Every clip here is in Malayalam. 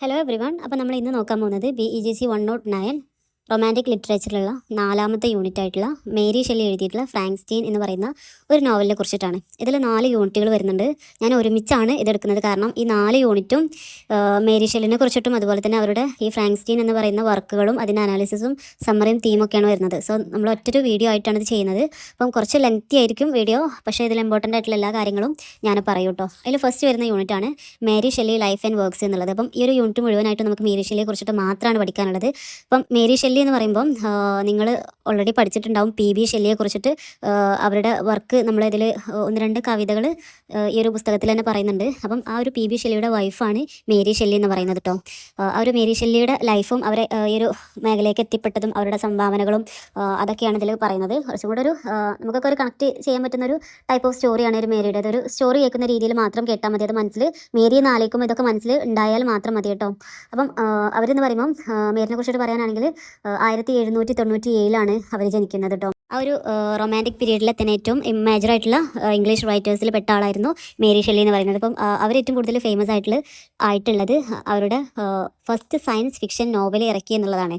Hello everyone. അപ്പോൾ നമ്മൾ ഇന്ന് നോക്കാൻ പോകുന്നത് BEGC 109 റൊമാൻറ്റിക് ലിറ്ററേച്ചറിലുള്ള 4ാമത്തെ യൂണിറ്റ് ആയിട്ടുള്ള മേരി ഷെല്ലി എഴുതിയിട്ടുള്ള ഫ്രാങ്ക്സ്റ്റീൻ എന്ന് പറയുന്ന ഒരു നോവലിനെ കുറിച്ചിട്ടാണ്. ഇതിൽ 4 യൂണിറ്റുകൾ വരുന്നുണ്ട്. ഞാൻ ഒരുമിച്ചാണ് ഇതെടുക്കുന്നത്, കാരണം ഈ 4 യൂണിറ്റും മേരി ഷെല്ലിനെ കുറിച്ചിട്ടും അതുപോലെ തന്നെ അവരുടെ ഈ ഫ്രാങ്ക്സ്റ്റീൻ എന്ന് പറയുന്ന വർക്കുകളും അതിൻ്റെ അനാലിസിസും സമ്മറിയും തീമൊക്കെയാണ് വരുന്നത്. സോ നമ്മൾ ഒറ്റൊരു വീഡിയോ ആയിട്ടാണ് ഇത് ചെയ്യുന്നത്. അപ്പം കുറച്ച് ലെങ്തി ആയിരിക്കും വീഡിയോ, പക്ഷേ ഇതിൽ ഇമ്പോർട്ടൻ്റ് ആയിട്ടുള്ള എല്ലാ കാര്യങ്ങളും ഞാൻ പറയൂ കേട്ടോ. അതിൽ ഫസ്റ്റ് വരുന്ന യൂണിറ്റാണ് Mary Shelley life and works എന്നുള്ളത്. അപ്പം ഈ ഒരു യൂണിറ്റ് മുഴുവനായിട്ട് നമുക്ക് മേരി ഷെല്ലിയെ കുറിച്ചിട്ട് മാത്രമാണ് പഠിക്കാനുള്ളത്. അപ്പം മേരി ഷെല്ലി എന്ന് പറയുമ്പം നിങ്ങൾ ഓൾറെഡി പഠിച്ചിട്ടുണ്ടാവും PB ഷെല്ലിയെ കുറിച്ചിട്ട്. അവരുടെ വർക്ക് നമ്മളിതിൽ 1-2 കവിതകൾ ഈ ഒരു പുസ്തകത്തിൽ തന്നെ പറയുന്നുണ്ട്. അപ്പം ആ ഒരു PB ഷെല്ലിയുടെ വൈഫാണ് മേരി ഷെല്ലി എന്ന് പറയുന്നത് കേട്ടോ. ആ ഒരു മേരി ഷെല്ലിയുടെ ലൈഫും അവരെ ഈ ഒരു മേഖലയ്ക്ക് എത്തിപ്പെട്ടതും അവരുടെ സംഭാവനകളും അതൊക്കെയാണ് ഇതിൽ പറയുന്നത്. കുറച്ചും കൂടെ ഒരു നമുക്കൊക്കെ ഒരു കണക്ട് ചെയ്യാൻ പറ്റുന്ന ഒരു ടൈപ്പ് ഓഫ് സ്റ്റോറിയാണ് ഒരു മേരിയുടെ. അതൊരു സ്റ്റോറി കേൾക്കുന്ന രീതിയിൽ മാത്രം കേട്ടാൽ മതി. അത് മനസ്സിൽ മേരി നാലേക്കും ഇതൊക്കെ മനസ്സിൽ ഉണ്ടായാൽ മാത്രം മതി കേട്ടോ. അപ്പം അവരെന്ന് പറയുമ്പം മേരിനെ കുറിച്ചിട്ട് പറയാനാണെങ്കിൽ 1797 അവർ ജനിക്കുന്നത് കേട്ടോ. ആ ഒരു റൊമാൻറ്റിക് പീരീഡിലെ തന്നെ ഏറ്റവും മേജറായിട്ടുള്ള ഇംഗ്ലീഷ് റൈറ്റേഴ്സിൽ പെട്ട ആളായിരുന്നു മേരി ഷെല്ലി എന്ന് പറയുന്നത്. അപ്പം അവർ ഏറ്റവും കൂടുതൽ ഫേമസ് ആയിട്ടുള്ളത് അവരുടെ ഫസ്റ്റ് സയൻസ് ഫിക്ഷൻ നോവൽ ഇറക്കി എന്നുള്ളതാണ്.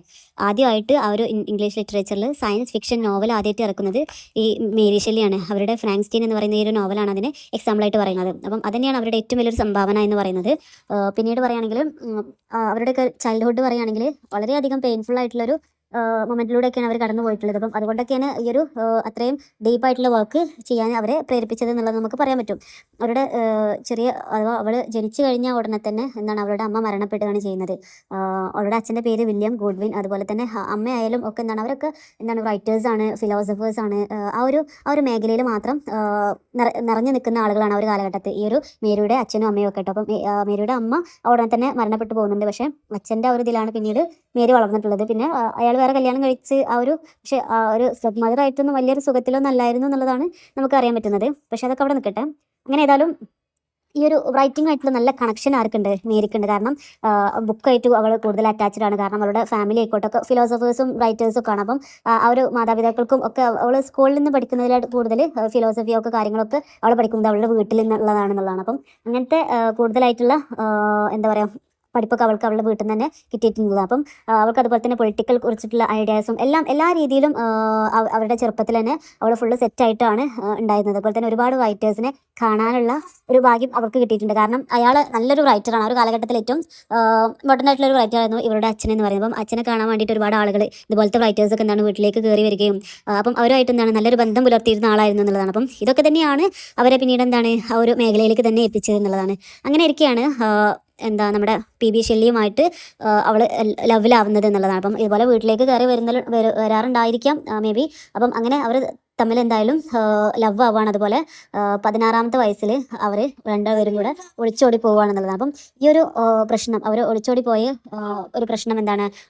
ആദ്യമായിട്ട് ആ ഒരു ഇംഗ്ലീഷ് ലിറ്ററേച്ചറിൽ സയൻസ് ഫിക്ഷൻ നോവൽ ആദ്യമായിട്ട് ഇറക്കുന്നത് ഈ മേരി ഷെല്ലിയാണ്. അവരുടെ ഫ്രാങ്ക്സ്റ്റീൻ എന്ന് പറയുന്ന ഈ ഒരു നോവലാണ് അതിന് എക്സാമ്പിളായിട്ട് പറയുന്നത്. അപ്പം അതുതന്നെയാണ് അവരുടെ ഏറ്റവും വലിയൊരു സംഭാവന എന്ന് പറയുന്നത്. പിന്നീട് പറയുകയാണെങ്കിൽ അവരുടെയൊക്കെ ചൈൽഡ്ഹുഡ് പറയുകയാണെങ്കിൽ വളരെയധികം പെയിൻഫുൾ ആയിട്ടുള്ളൊരു മൊമെൻറ്റിലൂടെയൊക്കെയാണ് അവർ കടന്നു പോയിട്ടുള്ളത്. അപ്പം അതുകൊണ്ടൊക്കെയാണ് ഈ ഒരു അത്രയും ഡീപ്പായിട്ടുള്ള വർക്ക് ചെയ്യാൻ അവരെ പ്രേരിപ്പിച്ചത് എന്നുള്ളത് നമുക്ക് പറയാൻ പറ്റും. അവരുടെ ചെറിയ അഥവാ അവൾ ജനിച്ചു കഴിഞ്ഞ ഉടനെ തന്നെ അവളുടെ അമ്മ മരണപ്പെടുകയാണ് ചെയ്യുന്നത്. അവളുടെ അച്ഛൻ്റെ പേര് വില്യം ഗുഡ്വിൻ. അതുപോലെ തന്നെ അമ്മയായാലും ഒക്കെ അവരൊക്കെ റൈറ്റേഴ്സാണ്, ഫിലോസഫേഴ്സാണ്. ആ ഒരു മേഖലയിൽ മാത്രം നിറഞ്ഞു നിൽക്കുന്ന ആളുകളാണ് ആ ഒരു കാലഘട്ടത്തിൽ ഈ ഒരു മേരിയുടെ അച്ഛനും അമ്മയും ഒക്കെ കേട്ടോ. അപ്പം മേരിയുടെ അമ്മ ഉടനെ തന്നെ മരണപ്പെട്ടു പോകുന്നുണ്ട്. പക്ഷേ അച്ഛൻ്റെ ആ ഒരു ഇതിലാണ് പിന്നീട് മേരി വളർന്നിട്ടുള്ളത്. പിന്നെ അയാൾ വേറെ കല്യാണം കഴിച്ച് പക്ഷേ ആ ഒരു സ്റ്റെപ്പ് മദറായിട്ടൊന്നും വലിയൊരു സുഖത്തിലൊന്നും അല്ലായിരുന്നു എന്നുള്ളതാണ് നമുക്കറിയാൻ പറ്റുന്നത്. പക്ഷേ അതൊക്കെ അവിടെ നിൽക്കട്ടെ. അങ്ങനെ ഏതായാലും ഈ ഒരു റൈറ്റിംഗ് ആയിട്ടുള്ള നല്ല കണക്ഷൻ ആർക്കുണ്ട്? മേരിക്കുണ്ട്. കാരണം ബുക്കായിട്ട് അവൾ കൂടുതൽ അറ്റാച്ച്ഡ് ആണ്. കാരണം അവളുടെ ഫാമിലി ആയിക്കോട്ടെ ഫിലോസഫേഴ്സും റൈറ്റേഴ്സും ഒക്കെ ആണ്. അപ്പം ആ ഒരു മാതാപിതാക്കൾക്കും ഒക്കെ അവൾ സ്കൂളിൽ നിന്ന് പഠിക്കുന്നതിലായിട്ട് കൂടുതൽ ഫിലോസഫിയൊക്കെ കാര്യങ്ങളൊക്കെ അവൾ പഠിക്കുന്നത് അവളുടെ വീട്ടിൽ നിന്നുള്ളതാണെന്നുള്ളതാണ്. അപ്പം അങ്ങനത്തെ കൂടുതലായിട്ടുള്ള എന്താ പറയുക പഠിപ്പൊക്കെ അവളുടെ വീട്ടിൽ നിന്ന് തന്നെ കിട്ടിയിട്ടുള്ളത്. അപ്പം അവൾക്ക് അതുപോലെ തന്നെ പൊളിറ്റിക്കൽ കുറിച്ചിട്ടുള്ള ഐഡിയാസും എല്ലാ രീതിയിലും അവരുടെ ചെറുപ്പത്തിൽ തന്നെ അവൾ ഫുള്ള് സെറ്റായിട്ടാണ് ഉണ്ടായിരുന്നത്. അതുപോലെ തന്നെ ഒരുപാട് റൈറ്റേഴ്സിനെ കാണാനുള്ള ഒരു ഭാഗ്യം അവർക്ക് കിട്ടിയിട്ടുണ്ട്. കാരണം അയാൾ നല്ലൊരു റൈറ്ററാണ്. ആ ഒരു കാലഘട്ടത്തിൽ ഏറ്റവും ഇമ്പോർട്ടൻ്റ് ആയിട്ടുള്ള ഒരു റൈറ്ററായിരുന്നു ഇവരുടെ അച്ഛനെന്ന് പറയുന്നത്. അപ്പം അച്ഛനെ കാണാൻ വേണ്ടിയിട്ട് ഒരുപാട് ആളുകൾ ഇതുപോലത്തെ റൈറ്റേഴ്സൊക്കെ വീട്ടിലേക്ക് കയറി വരികയും അപ്പം അവരുമായിട്ട് നല്ലൊരു ബന്ധം പുലർത്തിയിരുന്ന ആളായിരുന്നു എന്നുള്ളതാണ്. അപ്പം ഇതൊക്കെ തന്നെയാണ് അവരെ പിന്നീട് ആ ഒരു മേഖലയിലേക്ക് തന്നെ എത്തിച്ചത് എന്നുള്ളതാണ്. അങ്ങനെ ഇരിക്കുകയാണ് നമ്മുടെ PB ഷെല്ലിയുമായിട്ട് അവൾ ലവിലാവുന്നത് എന്നുള്ളതാണ്. അപ്പം ഇതുപോലെ വീട്ടിലേക്ക് കയറി വരാറുണ്ടായിരിക്കാം മേ ബി. അപ്പം അങ്ങനെ അവർ തമ്മിൽ എന്തായാലും ലവ് ആവുകയാണ്. അതുപോലെ 16ാമത്തെ വയസ്സിൽ അവർ രണ്ടുപേരും കൂടെ ഒളിച്ചോടി പോവുകയാണെന്നുള്ളതാണ്. അപ്പം ഈ ഒരു പ്രശ്നം അവർ ഒളിച്ചോടി പോയ ഒരു പ്രശ്നം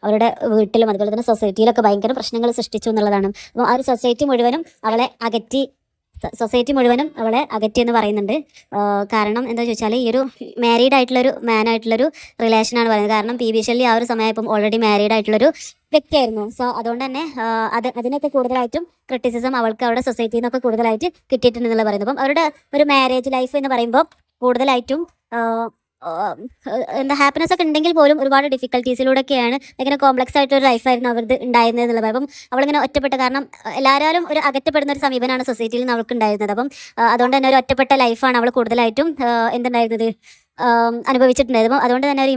അവരുടെ വീട്ടിലും അതുപോലെ തന്നെ സൊസൈറ്റിയിലൊക്കെ ഭയങ്കര പ്രശ്നങ്ങൾ സൃഷ്ടിച്ചു എന്നുള്ളതാണ്. അപ്പം ആ ഒരു സൊസൈറ്റി മുഴുവനും അവളെ അകറ്റി എന്ന് പറയുന്നുണ്ട്. കാരണം എന്താ ചോദിച്ചാൽ ഈ ഒരു മാരീഡ് ആയിട്ടുള്ളൊരു മാനായിട്ടുള്ളൊരു റിലേഷനാണ് പറയുന്നത്. കാരണം PB ഷെല്ലി ആ ഒരു സമയമായപ്പം ഓൾറെഡി മാരീഡ് ആയിട്ടുള്ളൊരു വ്യക്തിയായിരുന്നു. സോ അതുകൊണ്ട് തന്നെ അതിനൊക്കെ കൂടുതലായിട്ടും ക്രിറ്റിസിസം അവൾക്ക് അവരുടെ സൊസൈറ്റിയിൽ നിന്നൊക്കെ കൂടുതലായിട്ട് കിട്ടിയിട്ടുണ്ടെന്നുള്ള പറയുന്നത്. അപ്പം അവരുടെ ഒരു മാരേജ് ലൈഫ് എന്ന് പറയുമ്പോൾ കൂടുതലായിട്ടും ഹാപ്പിനെസ് ഒക്കെ ഉണ്ടെങ്കിൽ പോലും ഒരുപാട് ഡിഫിക്കൽട്ടീസിലൂടെയൊക്കെയാണ് ഇങ്ങനെ കോംപ്ലക്സ് ആയിട്ടൊരു ലൈഫായിരുന്നു അവർക്ക് ഉണ്ടായിരുന്നത് എന്നുള്ളത്. അപ്പം അവളിങ്ങനെ ഒറ്റപ്പെട്ട, കാരണം എല്ലാവരും ഒരു അകറ്റപ്പെടുന്ന ഒരു സമീപനമാണ് സൊസൈറ്റിയിൽ നിന്ന് അവൾക്ക് ഉണ്ടായിരുന്നത്. അപ്പം അതുകൊണ്ട് തന്നെ ഒരു ഒറ്റപ്പെട്ട ലൈഫാണ് അവൾ കൂടുതലായിട്ടും അനുഭവിച്ചിട്ടുണ്ടായിരുന്നു. അപ്പം അതുകൊണ്ട് തന്നെ ഒരു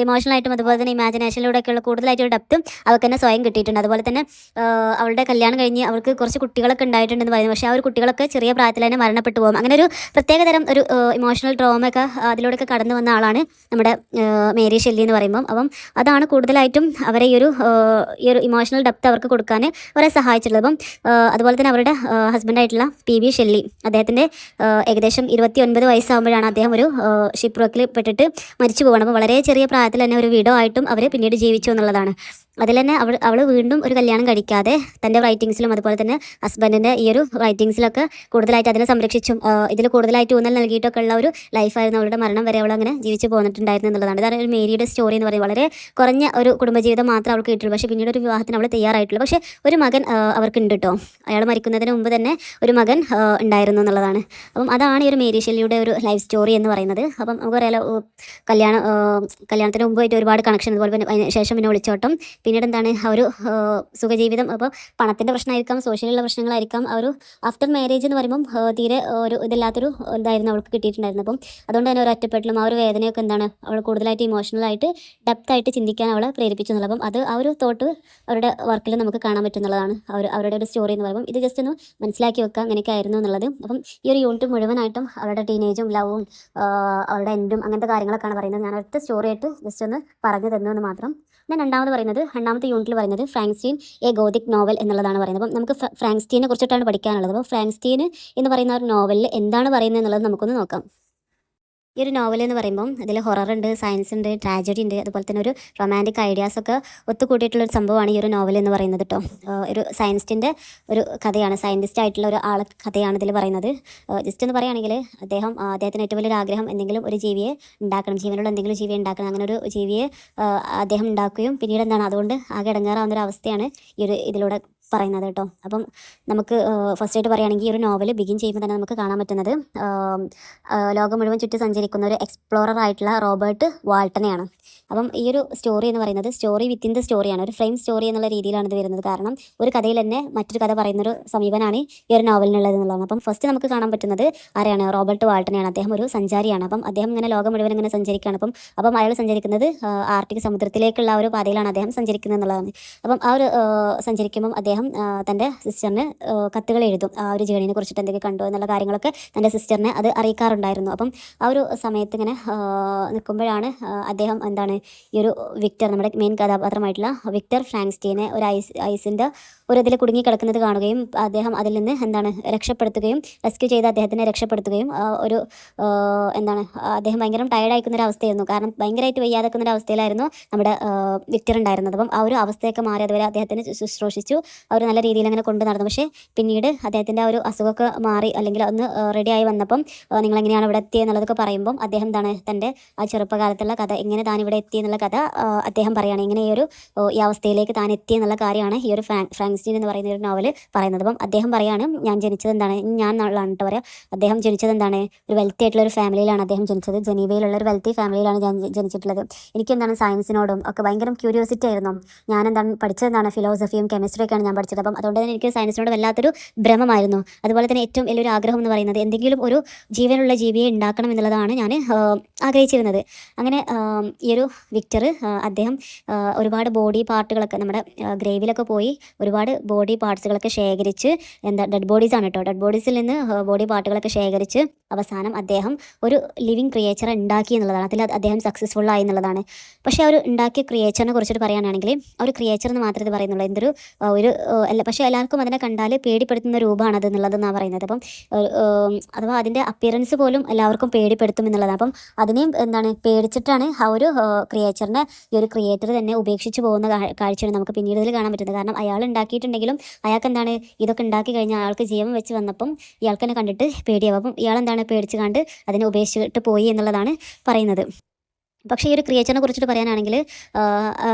ഇമോഷണലായിട്ടും അതുപോലെ തന്നെ ഇമാജിനേഷനിലൂടെയൊക്കെയുള്ള കൂടുതലായിട്ടൊരു ഡെപ്തും അവൾക്ക് തന്നെ സ്വയം കിട്ടിയിട്ടുണ്ട്. അതുപോലെ തന്നെ അവളുടെ കല്യാണം കഴിഞ്ഞ് അവൾക്ക് കുറച്ച് കുട്ടികളൊക്കെ ഉണ്ടായിട്ടുണ്ടെന്ന് പറയുന്നു. പക്ഷേ ആ ഒരു കുട്ടികളൊക്കെ ചെറിയ പ്രായത്തിൽ തന്നെ മരണപ്പെട്ടു പോകും. അങ്ങനെ ഒരു പ്രത്യേകതരം ഒരു ഇമോഷണൽ ട്രോമയൊക്കെ അതിലൂടെയൊക്കെ കടന്നു വന്ന ആളാണ് നമ്മുടെ മേരി ഷെല്ലി എന്ന് പറയുമ്പം. അപ്പം അതാണ് കൂടുതലായിട്ടും അവരെ ഈ ഒരു ഇമോഷണൽ ഡെപ്ത് അവർക്ക് കൊടുക്കാൻ അവരെ സഹായിച്ചിട്ടുള്ളത്. അപ്പം അതുപോലെ തന്നെ അവരുടെ ഹസ്ബൻഡായിട്ടുള്ള PB ഷെല്ലി, അദ്ദേഹത്തിൻ്റെ ഏകദേശം 29 വയസ്സാകുമ്പോഴാണ് അദ്ദേഹം ഒരു ഷിപ്പ് വർക്കിൽ പെട്ടിട്ട് മരിച്ചു പോകണം. അപ്പോൾ വളരെ ചെറിയ പ്രായത്തിൽ തന്നെ ഒരു വിഡോ ആയിട്ടും അവർ പിന്നീട് ജീവിച്ചു എന്നുള്ളതാണ്. അതിൽ തന്നെ അവൾ വീണ്ടും ഒരു കല്യാണം കഴിക്കാതെ തൻ്റെ റൈറ്റിങ്സിലും അതുപോലെ തന്നെ ഹസ്ബൻഡിൻ്റെ ഈ ഒരു റൈറ്റിങ്സിലൊക്കെ കൂടുതലായിട്ട് അതിനെ സംരക്ഷിച്ചും ഇതിൽ കൂടുതലായിട്ട് ഊന്നൽ നൽകിയിട്ടൊക്കെ ഉള്ള ഒരു ലൈഫായിരുന്നു. അവളുടെ മരണം വരെ അവൾ അങ്ങനെ ജീവിച്ച് പോന്നിട്ടുണ്ടായിരുന്നു എന്നുള്ളതാണ്. ഇതാണ് ഒരു മേരിയുടെ സ്റ്റോറി എന്ന് പറയുന്നത്. വളരെ കുറഞ്ഞ ഒരു കുടുംബജീവിതം മാത്രം അവൾക്ക് കിട്ടുള്ളൂ. പക്ഷേ പിന്നീട് ഒരു വിവാഹത്തിന് അവൾ തയ്യാറായിട്ടുള്ളൂ. പക്ഷേ ഒരു മകൻ അവർക്ക് ഉണ്ട് കേട്ടോ. അയാൾ മരിക്കുന്നതിന് മുമ്പ് തന്നെ ഒരു മകൻ ഉണ്ടായിരുന്നു എന്നുള്ളതാണ്. അപ്പം അതാണ് ഈ ഒരു മേരി ഷെല്ലിയുടെ ഒരു ലൈഫ് സ്റ്റോറി എന്ന് പറയുന്നത്. അപ്പം നമുക്കറിയാലോ, കല്യാണത്തിന് മുമ്പായിട്ട് ഒരുപാട് കണക്ഷൻ, അതുപോലെ പിന്നെ അതിന് ശേഷം പിന്നെ ഒളിച്ചോട്ടം, പിന്നീട് എന്താണ് ആ ഒരു സുഖജീവിതം. അപ്പോൾ പണത്തിൻ്റെ പ്രശ്നമായിരിക്കാം, സോഷ്യലുള്ള പ്രശ്നങ്ങളായിരിക്കാം. ആ ഒരു ആഫ്റ്റർ മാരേജ് എന്ന് പറയുമ്പം തീരെ ഒരു ഇതില്ലാത്തൊരു ഇതായിരുന്നു അവൾക്ക് കിട്ടിയിട്ടുണ്ടായിരുന്നു. അപ്പം അതുകൊണ്ട് തന്നെ ഒരു ഒറ്റപ്പെടലും ആ ഒരു വേദനയൊക്കെ എന്താണ് അവൾ കൂടുതലായിട്ട് ഇമോഷണലായിട്ട് ഡെപ്തായിട്ട് ചിന്തിക്കാൻ അവളെ പ്രേരിപ്പിച്ചു എന്നുള്ളത്. അപ്പം അത് ആ ഒരു തോട്ട് അവരുടെ വർക്കിൽ നമുക്ക് കാണാൻ പറ്റുന്നുള്ളതാണ് അവരുടെ ഒരു സ്റ്റോറി എന്ന് പറയുമ്പോൾ. ഇത് ജസ്റ്റ് ഒന്ന് മനസ്സിലാക്കി വെക്കുക, അങ്ങനെയൊക്കെ ആയിരുന്നു എന്നുള്ളത്. അപ്പം ഈ ഒരു യൂണിറ്റ് മുഴുവനായിട്ടും അവരുടെ ടീനേജും ലവും അവരുടെ എൻഡും അങ്ങനത്തെ കാര്യങ്ങളൊക്കെയാണ് പറയുന്നത്. ഞാൻ ഒറ്റ സ്റ്റോറി ആയിട്ട് ജസ്റ്റ് ഒന്ന് പറഞ്ഞു തന്നു എന്ന് മാത്രം. ഞാൻ രണ്ടാമത്തെ യൂണിറ്റിൽ പറയുന്നത് ഫ്രാങ്ക്സ്റ്റീൻ എ ഗോതിക് നോവൽ എന്നുള്ളതാണ് പറയുന്നത്. അപ്പം നമുക്ക് ഫ്രാങ്ക്സ്റ്റീനെ കുറിച്ചിട്ടാണ് പഠിക്കാനുള്ളത്. അപ്പോൾ ഫ്രാങ്ക്സ്റ്റീൻ എന്ന് പറയുന്ന ഒരു നോവലിൽ എന്താണ് പറയുന്നത് എന്നുള്ളത് നമുക്കൊന്ന് നോക്കാം. ഈ ഒരു നോവൽ എന്ന് പറയുമ്പം ഇതിൽ ഹൊറർ ഉണ്ട്, സയൻസ് ഉണ്ട്, ട്രാജഡി ഉണ്ട്, അതുപോലെ തന്നെ ഒരു റൊമാൻറ്റിക് ഐഡിയാസൊക്കെ ഒത്തുകൂട്ടിയിട്ടുള്ളൊരു സംഭവമാണ് ഈ ഒരു നോവൽ എന്ന് പറയുന്നത് കേട്ടോ. ഒരു സയൻസിൻ്റെ ഒരു കഥയാണ്, സയൻറ്റിസ്റ്റ് ആയിട്ടുള്ള ഒരു ആളെ കഥയാണ് ഇതിൽ പറയുന്നത്. ജസ്റ്റ് എന്ന് പറയുകയാണെങ്കിൽ അദ്ദേഹത്തിന് ഏറ്റവും വലിയൊരു ആഗ്രഹം എന്തെങ്കിലും ഒരു ജീവിയെ ഉണ്ടാക്കണം, ജീവനുള്ള എന്തെങ്കിലും ജീവിയെ ഉണ്ടാക്കണം. അങ്ങനെ ഒരു ജീവിയെ അദ്ദേഹം ഉണ്ടാക്കുകയും പിന്നീട് എന്താണ് അതുകൊണ്ട് ആകെ ഇടങ്ങേറാവുന്നൊരു അവസ്ഥയാണ് ഇതിലൂടെ പറയുന്നത് കേട്ടോ. അപ്പം നമുക്ക് ഫസ്റ്റായിട്ട് പറയുകയാണെങ്കിൽ ഈ ഒരു നോവൽ ബിഗിൻ ചെയ്യുമ്പോൾ തന്നെ നമുക്ക് കാണാൻ പറ്റുന്നത് ലോകം മുഴുവൻ ചുറ്റി സഞ്ചരിക്കുന്ന ഒരു എക്സ്പ്ലോറർ ആയിട്ടുള്ള റോബർട്ട് വാൾട്ടനെയാണ്. അപ്പം ഈ ഒരു സ്റ്റോറി എന്ന് പറയുന്നത് സ്റ്റോറി വിത്തിൻ ദ സ്റ്റോറിയാണ്, ഒരു ഫ്രെയിം സ്റ്റോറി എന്നുള്ള രീതിയിലാണ് ഇത് വരുന്നത്. കാരണം ഒരു കഥയിൽ തന്നെ മറ്റൊരു കഥ പറയുന്നൊരു സമീപനാണ് ഈ ഒരു നോവലിനുള്ളത് എന്നുള്ളതാണ്. അപ്പം ഫസ്റ്റ് നമുക്ക് കാണാൻ പറ്റുന്നത് ആരെയാണ്? റോബർട്ട് വാൾട്ടനെയാണ്. അദ്ദേഹം ഒരു സഞ്ചാരിയാണ്. അപ്പം അദ്ദേഹം ഇങ്ങനെ ലോകം മുഴുവൻ ഇങ്ങനെ സഞ്ചരിക്കുകയാണ്. അപ്പം അയാൾ സഞ്ചരിക്കുന്നത് ആർട്ടിക് സമുദ്രത്തിലേക്കുള്ള ഒരു പാതയിലാണ് അദ്ദേഹം സഞ്ചരിക്കുന്നത് എന്നുള്ളതാണ്. അപ്പം ആ ഒരു സഞ്ചരിക്കുമ്പം അദ്ദേഹം തൻ്റെ സിസ്റ്ററിന് കത്തുകൾ എഴുതും. ആ ഒരു ജേണിനെ കുറിച്ചിട്ട് എന്തൊക്കെ കണ്ടു എന്നുള്ള കാര്യങ്ങളൊക്കെ തൻ്റെ സിസ്റ്ററിനെ അത് അറിയിക്കാറുണ്ടായിരുന്നു. അപ്പം ആ ഒരു സമയത്ത് ഇങ്ങനെ നിൽക്കുമ്പോഴാണ് അദ്ദേഹം എന്താണ് ഈ ഒരു വിക്ടർ, നമ്മുടെ മെയിൻ കഥാപാത്രമായിട്ടുള്ള വിക്ടർ ഫ്രാങ്ക്സ്റ്റീനെ ഒരു ഐസിൻ്റെ ഒരു ഇതിൽ കുടുങ്ങി കിടക്കുന്നത് കാണുകയും അദ്ദേഹം അതിൽ നിന്ന് എന്താണ് രക്ഷപ്പെടുത്തുകയും റെസ്ക്യൂ ചെയ്ത് അദ്ദേഹത്തിനെ രക്ഷപ്പെടുത്തുകയും എന്താണ് അദ്ദേഹം ഭയങ്കര ടയർഡായിരിക്കുന്നൊരു അവസ്ഥയായിരുന്നു. കാരണം ഭയങ്കരമായിട്ട് വയ്യാതെക്കുന്നൊരു അവസ്ഥയിലായിരുന്നു നമ്മുടെ വിക്ടർ ഉണ്ടായിരുന്നത്. അപ്പം ആ ഒരു അവസ്ഥയൊക്കെ മാറി അതുവരെ അദ്ദേഹത്തിന് ശുശ്രൂഷിച്ചു, അവർ നല്ല രീതിയിൽ അങ്ങനെ കൊണ്ടു നടന്നു. പക്ഷേ പിന്നീട് അദ്ദേഹത്തിൻ്റെ ആ ഒരു അസുഖമൊക്കെ മാറി അല്ലെങ്കിൽ ഒന്ന് റെഡിയായി വന്നപ്പം നിങ്ങളെങ്ങനെയാണ് ഇവിടെ എത്തിയെന്നുള്ളതൊക്കെ പറയുമ്പം അദ്ദേഹം എന്താണ് തൻ്റെ ആ ചെറുപ്പകാലത്തുള്ള കഥ, എങ്ങനെ താൻ ഇവിടെ എത്തി എന്നുള്ള കഥ അദ്ദേഹം പറയുകയാണ്. ഇങ്ങനെ ഈ അവസ്ഥയിലേക്ക് താൻ എത്തി എന്നുള്ള കാര്യമാണ് ഈ ഒരു ഫ്രാങ്ക്സ്റ്റീൻ എന്ന് പറയുന്ന ഒരു നോവൽ പറയുന്നത്. അപ്പം അദ്ദേഹം പറയുകയാണ്, ഞാൻ ജനിച്ചത് എന്താണ്, ഞാൻ നാളാണ് കേട്ടോ പറയാം, അദ്ദേഹം ജനിച്ചത് എന്താണ് ഒരു വെൽത്തി ആയിട്ടുള്ള ഒരു ഫാമിലിയിലാണ് അദ്ദേഹം ജനിച്ചത്. ജനീവയിലുള്ള ഒരു വെൽത്തി ഫാമിലിയിലാണ് ഞാൻ ജനിച്ചിട്ടുള്ളത്. എനിക്കെന്താണ് സയൻസിനോടും ഒക്കെ ഭയങ്കര ക്യൂരിയോസിറ്റി ആയിരുന്നു. ഞാൻ എന്താണ് പഠിച്ചതെന്താണ് ഫിലോസഫിയും കെമിസ്ട്രിയൊക്കെയാണ് ഞാൻ പഠിച്ചത്. അപ്പം അതുകൊണ്ട് തന്നെ എനിക്ക് സയൻസിനോട് വല്ലാത്തൊരു ഭ്രമമായിരുന്നു. അതുപോലെ തന്നെ ഏറ്റവും വലിയൊരു ആഗ്രഹം എന്ന് പറയുന്നത് എന്തെങ്കിലും ഒരു ജീവനുള്ള ജീവിയെ ഉണ്ടാക്കണം എന്നുള്ളതാണ് ഞാൻ ആഗ്രഹിച്ചിരുന്നത്. അങ്ങനെ ഈ ഒരു വിക്ടർ അദ്ദേഹം ഒരുപാട് ബോഡി പാർട്ടുകളൊക്കെ നമ്മുടെ ഗ്രേവിലൊക്കെ പോയി ഒരുപാട് ബോഡി പാർട്സുകളൊക്കെ ശേഖരിച്ച് ഡെഡ് ബോഡീസാണ് കേട്ടോ, ഡെഡ് ബോഡീസിൽ നിന്ന് ബോഡി പാർട്ടുകളൊക്കെ ശേഖരിച്ച് അവസാനം അദ്ദേഹം ഒരു ലിവിങ് ക്രിയേച്ചറെ ഉണ്ടാക്കി എന്നുള്ളതാണ്. അതിൽ അദ്ദേഹം സക്സസ്ഫുൾ ആയി എന്നുള്ളതാണ്. പക്ഷേ ആ ഒരു ഉണ്ടാക്കിയ ക്രിയേച്ചറിനെ കുറിച്ചിട്ട് പറയുകയാണെങ്കിൽ ആ ഒരു ക്രിയേച്ചർ എന്ന് മാത്രമേ ഇത് പറയുന്നുള്ളൂ. എന്തൊരു പക്ഷേ എല്ലാവർക്കും അതിനെ കണ്ടാൽ പേടിപ്പെടുത്തുന്ന രൂപമാണത് എന്നുള്ളതെന്നാണ് പറയുന്നത്. അപ്പം അഥവാ അതിൻ്റെ അപ്പിയറൻസ് പോലും എല്ലാവർക്കും പേടിപ്പെടുത്തും എന്നുള്ളതാണ്. അപ്പം അതിനെയും എന്താണ് പേടിച്ചിട്ടാണ് ആ ഒരു ക്രിയേച്ചറിനെ ഈ ഒരു ക്രിയേറ്റർ തന്നെ ഉപേക്ഷിച്ച് പോകുന്ന കാഴ്ചയാണ് നമുക്ക് പിന്നീട് ഇതിൽ കാണാൻ പറ്റുന്നത്. കാരണം അയാൾ ഉണ്ടാക്കിയിട്ടുണ്ടെങ്കിലും അയാൾക്ക് എന്താണ് ഇതൊക്കെ ഉണ്ടാക്കി കഴിഞ്ഞാൽ അയാൾക്ക് ജീവൻ വെച്ച് വന്നപ്പം ഇയാൾക്ക് തന്നെ കണ്ടിട്ട് പേടിയാവും. അപ്പം ഇയാളെന്താണ് പേടിച്ച് കണ്ട് അതിനെ ഉപേക്ഷിച്ചിട്ട് പോയി എന്നുള്ളതാണ് പറയുന്നത്. പക്ഷേ ഈ ഒരു ക്രിയേച്ചറിനെ കുറിച്ചിട്ട് പറയാനാണെങ്കിൽ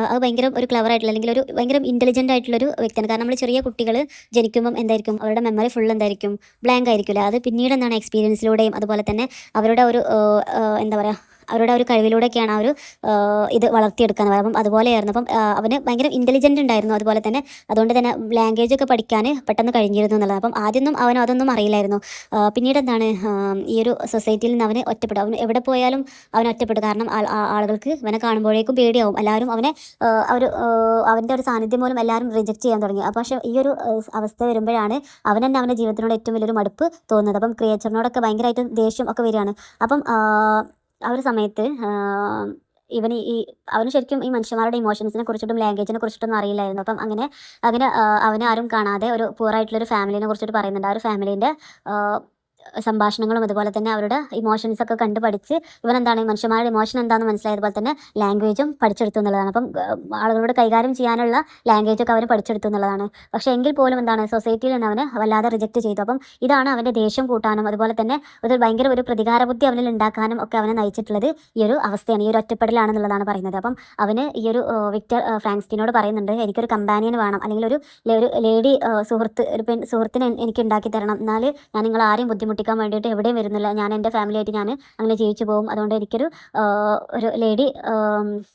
അത് ഭയങ്കര ഒരു ക്ലവർ ആയിട്ടുള്ള അല്ലെങ്കിൽ ഒരു ഭയങ്കര ഇൻ്റലിജൻ്റ് ആയിട്ടുള്ളൊരു വ്യക്തിയാണ്. കാരണം നമ്മൾ ചെറിയ കുട്ടികൾ ജനിക്കുമ്പം എന്തായിരിക്കും അവരുടെ മെമ്മറി ഫുൾ എന്തായിരിക്കും ബ്ലാങ്ക് ആയിരിക്കില്ല. അത് പിന്നീട് എന്താണ് എക്സ്പീരിയൻസിലൂടെയും അതുപോലെ തന്നെ അവരുടെ ഒരു എന്താ പറയുക അവരുടെ ഒരു കഴിവിലൂടെയൊക്കെയാണ് ആ ഒരു ഇത് വളർത്തിയെടുക്കാന്ന് പറയുമ്പം അതുപോലെയായിരുന്നു. അപ്പം അവന് ഭയങ്കര ഇൻ്റലിജൻ്റ് ഉണ്ടായിരുന്നു. അതുപോലെ തന്നെ അതുകൊണ്ട് തന്നെ ലാംഗ്വേജൊക്കെ പഠിക്കാൻ പെട്ടെന്ന് കഴിഞ്ഞിരുന്നു എന്നുള്ളത്. അപ്പം ആദ്യമൊന്നും അവൻ അതൊന്നും അറിയില്ലായിരുന്നു. പിന്നീട് എന്താണ് ഈ ഒരു സൊസൈറ്റിയിൽ നിന്ന് അവന് ഒറ്റപ്പെടും. അവൻ എവിടെ പോയാലും അവൻ ഒറ്റപ്പെടും. കാരണം ആളുകൾക്ക് അവനെ കാണുമ്പോഴേക്കും പേടിയാവും. എല്ലാവരും അവൻ്റെ ഒരു സാന്നിധ്യം മൂലം എല്ലാവരും റിജക്റ്റ് ചെയ്യാൻ തുടങ്ങി. പക്ഷേ ഈ ഒരു അവസ്ഥ വരുമ്പോഴാണ് അവൻ തന്നെ അവൻ്റെ ജീവിതത്തിനോട് ഏറ്റവും വലിയൊരു മടുപ്പ് തോന്നുന്നത്. അപ്പം ക്രിയേച്ചറിനോടൊക്കെ ഭയങ്കരമായിട്ട് ദേഷ്യം ഒക്കെ വരികയാണ്. അപ്പം ആ ഒരു സമയത്ത് അവന് ശരിക്കും ഈ മനുഷ്യന്മാരുടെ ഇമോഷൻസിനെ കുറിച്ചിട്ടും ലാംഗ്വേജിനെ കുറിച്ചിട്ടൊന്നും അറിയില്ലായിരുന്നു. അപ്പം അങ്ങനെ അവനെ ആരും കാണാതെ ഒരു പൂറായിട്ടുള്ളൊരു ഫാമിലിനെ കുറിച്ചിട്ട് പറയുന്നുണ്ട്. ആ ഒരു ഫാമിലീൻ്റെ സംഭാഷണങ്ങളും അതുപോലെ തന്നെ അവരുടെ ഇമോഷൻസ് ഒക്കെ കണ്ട് പഠിച്ച് ഇവനെന്താണ് മനുഷ്യന്മാരുടെ ഇമോഷൻ എന്താണെന്ന് മനസ്സിലായതുപോലെ തന്നെ ലാംഗ്വേജും പഠിച്ചെടുത്തു എന്നുള്ളതാണ്. അപ്പം ആളുകളോട് കൈകാര്യം ചെയ്യാനുള്ള ലാംഗ്വേജൊക്കെ അവന് പഠിച്ചെടുത്തു എന്നുള്ളതാണ്. പക്ഷേ എങ്കിൽ പോലും എന്താണ് സൊസൈറ്റിയിൽ നിന്ന് അവനെ വല്ലാതെ റിജക്റ്റ് ചെയ്തു. അപ്പം ഇതാണ് അവൻ്റെ ദേഷ്യം കൂട്ടാനും അതുപോലെ തന്നെ ഭയങ്കര ഒരു പ്രതികാര ബുദ്ധി അവനിൽ ഉണ്ടാക്കാനും ഒക്കെ അവനെ നയിച്ചിട്ടുള്ളത് ഈ ഒരു അവസ്ഥയാണ്, ഈ ഒരു ഒറ്റപ്പെടലാണെന്നുള്ളതാണ് പറയുന്നത്. അപ്പം അവന് ഈ ഒരു വിക്ടർ ഫ്രാങ്ക്സ്റ്റീനോട് പറയുന്നുണ്ട്, എനിക്കൊരു കമ്പാനിയൻ വേണം, അല്ലെങ്കിൽ ഒരു ലേഡി സുഹൃത്ത്, ഒരു സുഹൃത്തിനെ എനിക്ക് ഉണ്ടാക്കി തരണം, എന്നാൽ ഞാൻ നിങ്ങൾ ആരെയും ബുദ്ധിമുട്ടിക്കാൻ വേണ്ടിയിട്ട് എവിടെയും വരുന്നില്ല, ഞാൻ എൻ്റെ ഫാമിലിയായിട്ട് ഞാൻ അങ്ങനെ ജീവിച്ചു പോകും, അതുകൊണ്ട് എനിക്കൊരു ലേഡി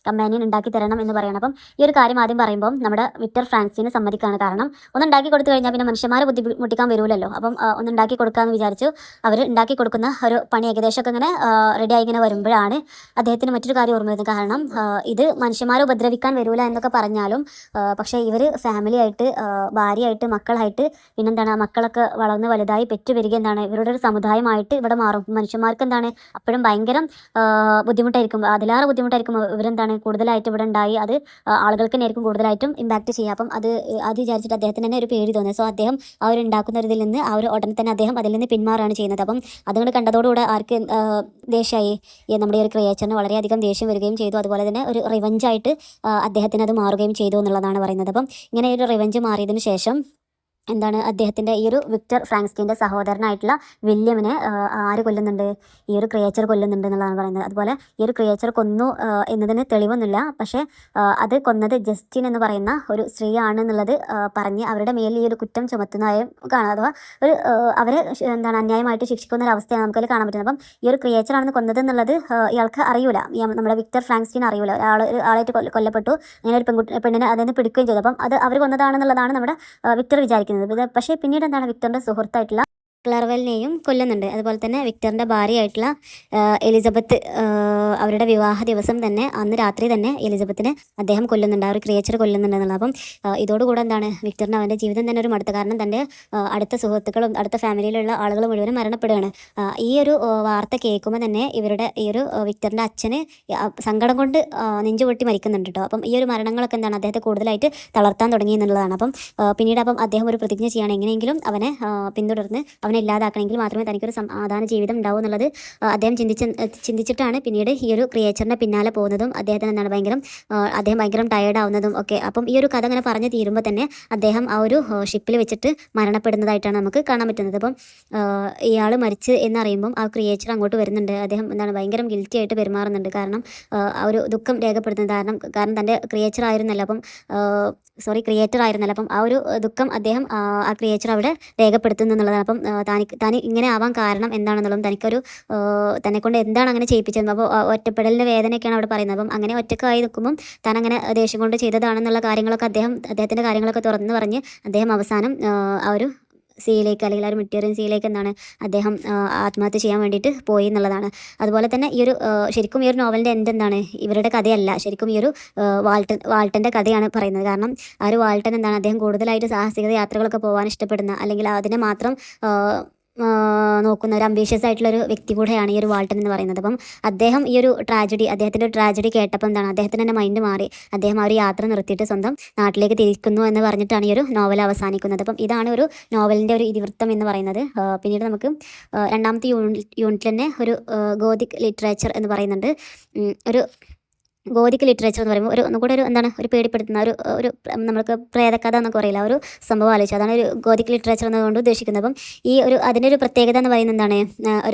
കമ്പാനിയൻ ഉണ്ടാക്കി തരണം എന്ന് പറയണം. അപ്പം ഈ ഒരു കാര്യം ആദ്യം പറയുമ്പോൾ നമ്മുടെ വിക്ടർ ഫ്രാങ്ക്സ്റ്റീന് സമ്മതിക്കാണ്. കാരണം ഒന്നുണ്ടാക്കി കൊടുത്തു കഴിഞ്ഞാൽ പിന്നെ മനുഷ്യന്മാരെ ബുദ്ധിമുട്ടിക്കാൻ വരില്ലല്ലോ. അപ്പം ഒന്നുണ്ടാക്കി കൊടുക്കാമെന്ന് വിചാരിച്ചു. അവർ ഉണ്ടാക്കി കൊടുക്കുന്ന ഒരു പണി ഏകദേശമൊക്കെ ഇങ്ങനെ റെഡിയായി ഇങ്ങനെ വരുമ്പോഴാണ് അദ്ദേഹത്തിന് മറ്റൊരു കാര്യം ഓർമ്മ വരുന്നത്. കാരണം ഇത് മനുഷ്യന്മാരെ ഉപദ്രവിക്കാൻ വരില്ല എന്നൊക്കെ പറഞ്ഞാലും പക്ഷേ ഇവർ ഫാമിലിയായിട്ട്, ഭാര്യയായിട്ട്, മക്കളായിട്ട്, പിന്നെന്താണ് മക്കളൊക്കെ വളർന്ന് വലുതായി പെറ്റുവരിക എന്താണ് ഇവരുടെ ഒരു സമുദായമായിട്ട് ഇവിടെ മാറും. മനുഷ്യന്മാർക്ക് എന്താണ് അപ്പോഴും ഭയങ്കര ബുദ്ധിമുട്ടായിരിക്കും, അതിലേറെ ബുദ്ധിമുട്ടായിരിക്കും. ഇവരെന്താണ് കൂടുതലായിട്ട് ഇവിടെ ഉണ്ടായി അത് ആളുകൾക്ക് തന്നെയായിരിക്കും കൂടുതലായിട്ടും ഇമ്പാക്റ്റ് ചെയ്യുക. അപ്പം അത് വിചാരിച്ചിട്ട് അദ്ദേഹത്തിന് തന്നെ ഒരു പേടി തോന്നി. സോ അദ്ദേഹം ഉണ്ടാക്കുന്ന ഒരു ഇതിൽ നിന്ന് ഉടനെ തന്നെ അദ്ദേഹം അതിൽ നിന്ന് പിന്മാറുകയാണ് ചെയ്യുന്നത്. അപ്പം അതുകൊണ്ട് കണ്ടതോടുകൂടെ ആർക്ക് ദേഷ്യമായി, നമ്മുടെ ഈ ഒരു ക്രിയേച്ചറിന് വളരെയധികം ദേഷ്യം വരികയും ചെയ്തു. അതുപോലെ തന്നെ ഒരു റിവഞ്ചായിട്ട് അദ്ദേഹത്തിന് അത് മാറുകയും ചെയ്തു എന്നുള്ളതാണ് പറയുന്നത്. അപ്പം ഇങ്ങനെ ഒരു റിവഞ്ച് മാറിയതിന് ശേഷം എന്താണ് അദ്ദേഹത്തിൻ്റെ ഈ ഒരു വിക്ടർ ഫ്രാങ്ക്സ്റ്റീൻ്റെ സഹോദരനായിട്ടുള്ള വില്യമിനെ ആര് കൊല്ലുന്നുണ്ട്, ഈ ഒരു ക്രിയേച്ചർ കൊല്ലുന്നുണ്ട് എന്നുള്ളതാണ് പറയുന്നത്. അതുപോലെ ഈ ഒരു ക്രിയേച്ചർ കൊന്നു എന്നതിന് തെളിവൊന്നുമില്ല, പക്ഷേ അത് കൊന്നത് ജസ്റ്റിൻ എന്ന് പറയുന്ന ഒരു സ്ത്രീ ആണെന്നുള്ളത് പറഞ്ഞ് അവരുടെ മേലിൽ ഈ ഒരു കുറ്റം ചുമത്തുന്നതായും കാണാം. അഥവാ ഒരു അവരെ എന്താണ് അന്യായമായിട്ട് ശിക്ഷിക്കുന്ന ഒരു അവസ്ഥയാണ് നമുക്കതിൽ കാണാൻ പറ്റുന്നത്. അപ്പം ഈ ഒരു ക്രിയേച്ചറാണെന്ന് കൊന്നത് എന്നുള്ളത് ഇയാൾക്ക് അറിയില്ല, നമ്മുടെ വിക്ടർ ഫ്രാങ്ക്സ്റ്റീൻ അറിയില്ല. ഒരാളായിട്ട് കൊല്ലപ്പെട്ടു, അങ്ങനെ ഒരു പെണ്ണിനെ അതിൽ നിന്ന് പിടിക്കുകയും ചെയ്തു. അപ്പം അത് അവർ കൊന്നതാണെന്നുള്ളതാണ് നമ്മുടെ വിക്ടർ വിചാരിക്കുന്നത്. പക്ഷേ പിന്നീട് എന്താണ് വിക്ടറിൻ്റെ സുഹൃത്തായിട്ടുള്ള ക്ലർവെലിനെയും കൊല്ലുന്നുണ്ട്. അതുപോലെ തന്നെ വിക്ടറിൻ്റെ ഭാര്യയായിട്ടുള്ള എലിസബത്ത്, അവരുടെ വിവാഹ ദിവസം തന്നെ അന്ന് രാത്രി തന്നെ എലിസബത്തിനെ അദ്ദേഹം കൊല്ലുന്നുണ്ട്, ആ ഒരു ക്രിയേച്ചർ കൊല്ലുന്നുണ്ടെന്നുള്ളത്. അപ്പം ഇതോടുകൂടെ എന്താണ് വിക്ടറിന് അവൻ്റെ ജീവിതം തന്നെ ഒരു മടുത്ത, കാരണം തൻ്റെ അടുത്ത സുഹൃത്തുക്കളും അടുത്ത ഫാമിലിയിലുള്ള ആളുകൾ മുഴുവനും മരണപ്പെടുകയാണ്. ഈ ഒരു വാർത്ത കേൾക്കുമ്പോൾ തന്നെ ഇവരുടെ ഈ ഒരു വിക്ടറിൻ്റെ അച്ഛന് സങ്കടം കൊണ്ട് നെഞ്ചു പൊട്ടി മരിക്കുന്നുണ്ട് കേട്ടോ. അപ്പം ഈ ഒരു മരണങ്ങളൊക്കെ എന്താണ് അദ്ദേഹത്തെ കൂടുതലായിട്ട് തളർത്താൻ തുടങ്ങി എന്നുള്ളതാണ്. അപ്പം പിന്നീട് അദ്ദേഹം ഒരു പ്രതിജ്ഞ ചെയ്യുകയാണ്, എങ്ങനെയെങ്കിലും അവനെ പിന്തുടർന്ന് അവനെ ഇല്ലാതാക്കണമെങ്കിൽ മാത്രമേ തനിക്കൊരു സമാധാന ജീവിതം ഉണ്ടാവൂ എന്നുള്ളത് അദ്ദേഹം ചിന്തിച്ചിട്ടാണ് പിന്നീട് ഈ ഒരു ക്രിയേച്ചറിൻ്റെ പിന്നാലെ പോകുന്നതും അദ്ദേഹത്തിന് എന്താണ് അദ്ദേഹം ഭയങ്കര ടയേർഡ് ആവുന്നതും ഒക്കെ. അപ്പം ഈ ഒരു കഥ അങ്ങനെ പറഞ്ഞ് തീരുമ്പോൾ തന്നെ അദ്ദേഹം ആ ഒരു ഷിപ്പിൽ വെച്ചിട്ട് മരണപ്പെടുന്നതായിട്ടാണ് നമുക്ക് കാണാൻ പറ്റുന്നത്. അപ്പം ഇയാൾ മരിച്ച് എന്നറിയുമ്പം ആ ക്രിയേച്ചർ അങ്ങോട്ട് വരുന്നുണ്ട്. അദ്ദേഹം എന്താണ് ഭയങ്കര ഗിൽറ്റി ആയിട്ട് പെരുമാറുന്നുണ്ട്. കാരണം ആ ഒരു ദുഃഖം രേഖപ്പെടുത്തുന്നത് കാരണം തൻ്റെ ക്രിയേറ്റർ ആയിരുന്നല്ലോ. അപ്പം ആ ഒരു ദുഃഖം അദ്ദേഹം ആ ക്രിയേച്ചർ അവിടെ രേഖപ്പെടുത്തുന്നു എന്നുള്ളതാണ്. അപ്പം താൻ ഇങ്ങനെ ആവാൻ കാരണം എന്താണെന്നുള്ളതും തന്നെക്കൊണ്ട് എന്താണ് അങ്ങനെ ചെയ്യിപ്പിച്ചത്. അപ്പോൾ ഒറ്റപ്പെടലിൻ്റെ വേദനയൊക്കെയാണ് അവിടെ പറയുന്നത്. അപ്പം അങ്ങനെ ഒറ്റക്കായി നിൽക്കുമ്പം താൻ അങ്ങനെ ദേഷ്യം കൊണ്ട് ചെയ്തതാണെന്നുള്ള കാര്യങ്ങളൊക്കെ അദ്ദേഹത്തിൻ്റെ കാര്യങ്ങളൊക്കെ തുറന്ന് പറഞ്ഞ് അദ്ദേഹം അവസാനം ആ ഒരു സീയിലേക്ക്, അല്ലെങ്കിൽ ആ ഒരു മിറ്റീരിയൻ സീയിലേക്ക് എന്താണ് അദ്ദേഹം ആത്മഹത്യ ചെയ്യാൻ വേണ്ടിയിട്ട് പോയി എന്നുള്ളതാണ്. അതുപോലെ തന്നെ ശരിക്കും ഈ ഒരു നോവലിൻ്റെ എൻഡ് എന്താണ് ഇവരുടെ കഥയല്ല, ശരിക്കും ഈ ഒരു വാൾട്ടൻ്റെ കഥയാണ് പറയുന്നത്. കാരണം ആ ഒരു വാൾട്ടൻ എന്താണ് അദ്ദേഹം കൂടുതലായിട്ട് സാഹസികത യാത്രകളൊക്കെ പോകാൻ ഇഷ്ടപ്പെടുന്ന, അല്ലെങ്കിൽ അതിനെ മാത്രം നോക്കുന്ന ഒരു അംബീഷ്യസ് ആയിട്ടുള്ളൊരു വ്യക്തി കൂടെയാണ് ഈ ഒരു വാൾട്ടൻ എന്ന് പറയുന്നത്. അപ്പം അദ്ദേഹം ഈ ഒരു അദ്ദേഹത്തിൻ്റെ ട്രാജഡി കേട്ടപ്പോൾ എന്താണ് അദ്ദേഹത്തിന് തന്നെ മൈൻഡ് മാറി. അദ്ദേഹം ആ ഒരു യാത്ര നിർത്തിയിട്ട് സ്വന്തം നാട്ടിലേക്ക് തിരിക്കുന്നു എന്ന് പറഞ്ഞിട്ടാണ് ഈ ഒരു നോവൽ അവസാനിക്കുന്നത്. അപ്പം ഇതാണ് ഒരു നോവലിൻ്റെ ഒരു ഇതിവൃത്തം എന്ന് പറയുന്നത്. പിന്നീട് നമുക്ക് രണ്ടാമത്തെ യൂണിറ്റിൽ തന്നെ ഒരു ഗോതിക് ലിറ്ററേച്ചർ എന്ന് പറയുന്നുണ്ട്. ഒരു ഗോതിക് ലിറ്ററേച്ചർ എന്ന് പറയുമ്പോൾ ഒന്നുകൂടെ ഒരു പേടിപ്പെടുത്തുന്ന ഒരു നമ്മൾക്ക് പ്രേതകഥ എന്നൊക്കെ പറയില്ല, ഒരു സംഭവം ആലോചിച്ചു. അതാണ് ഒരു ഗോതിക് ലിറ്ററേച്ചർ എന്നതുകൊണ്ട് ഉദ്ദേശിക്കുന്നത്. അപ്പം ഈ അതിൻ്റെ ഒരു പ്രത്യേകത എന്ന് പറയുന്നത് എന്താണ്,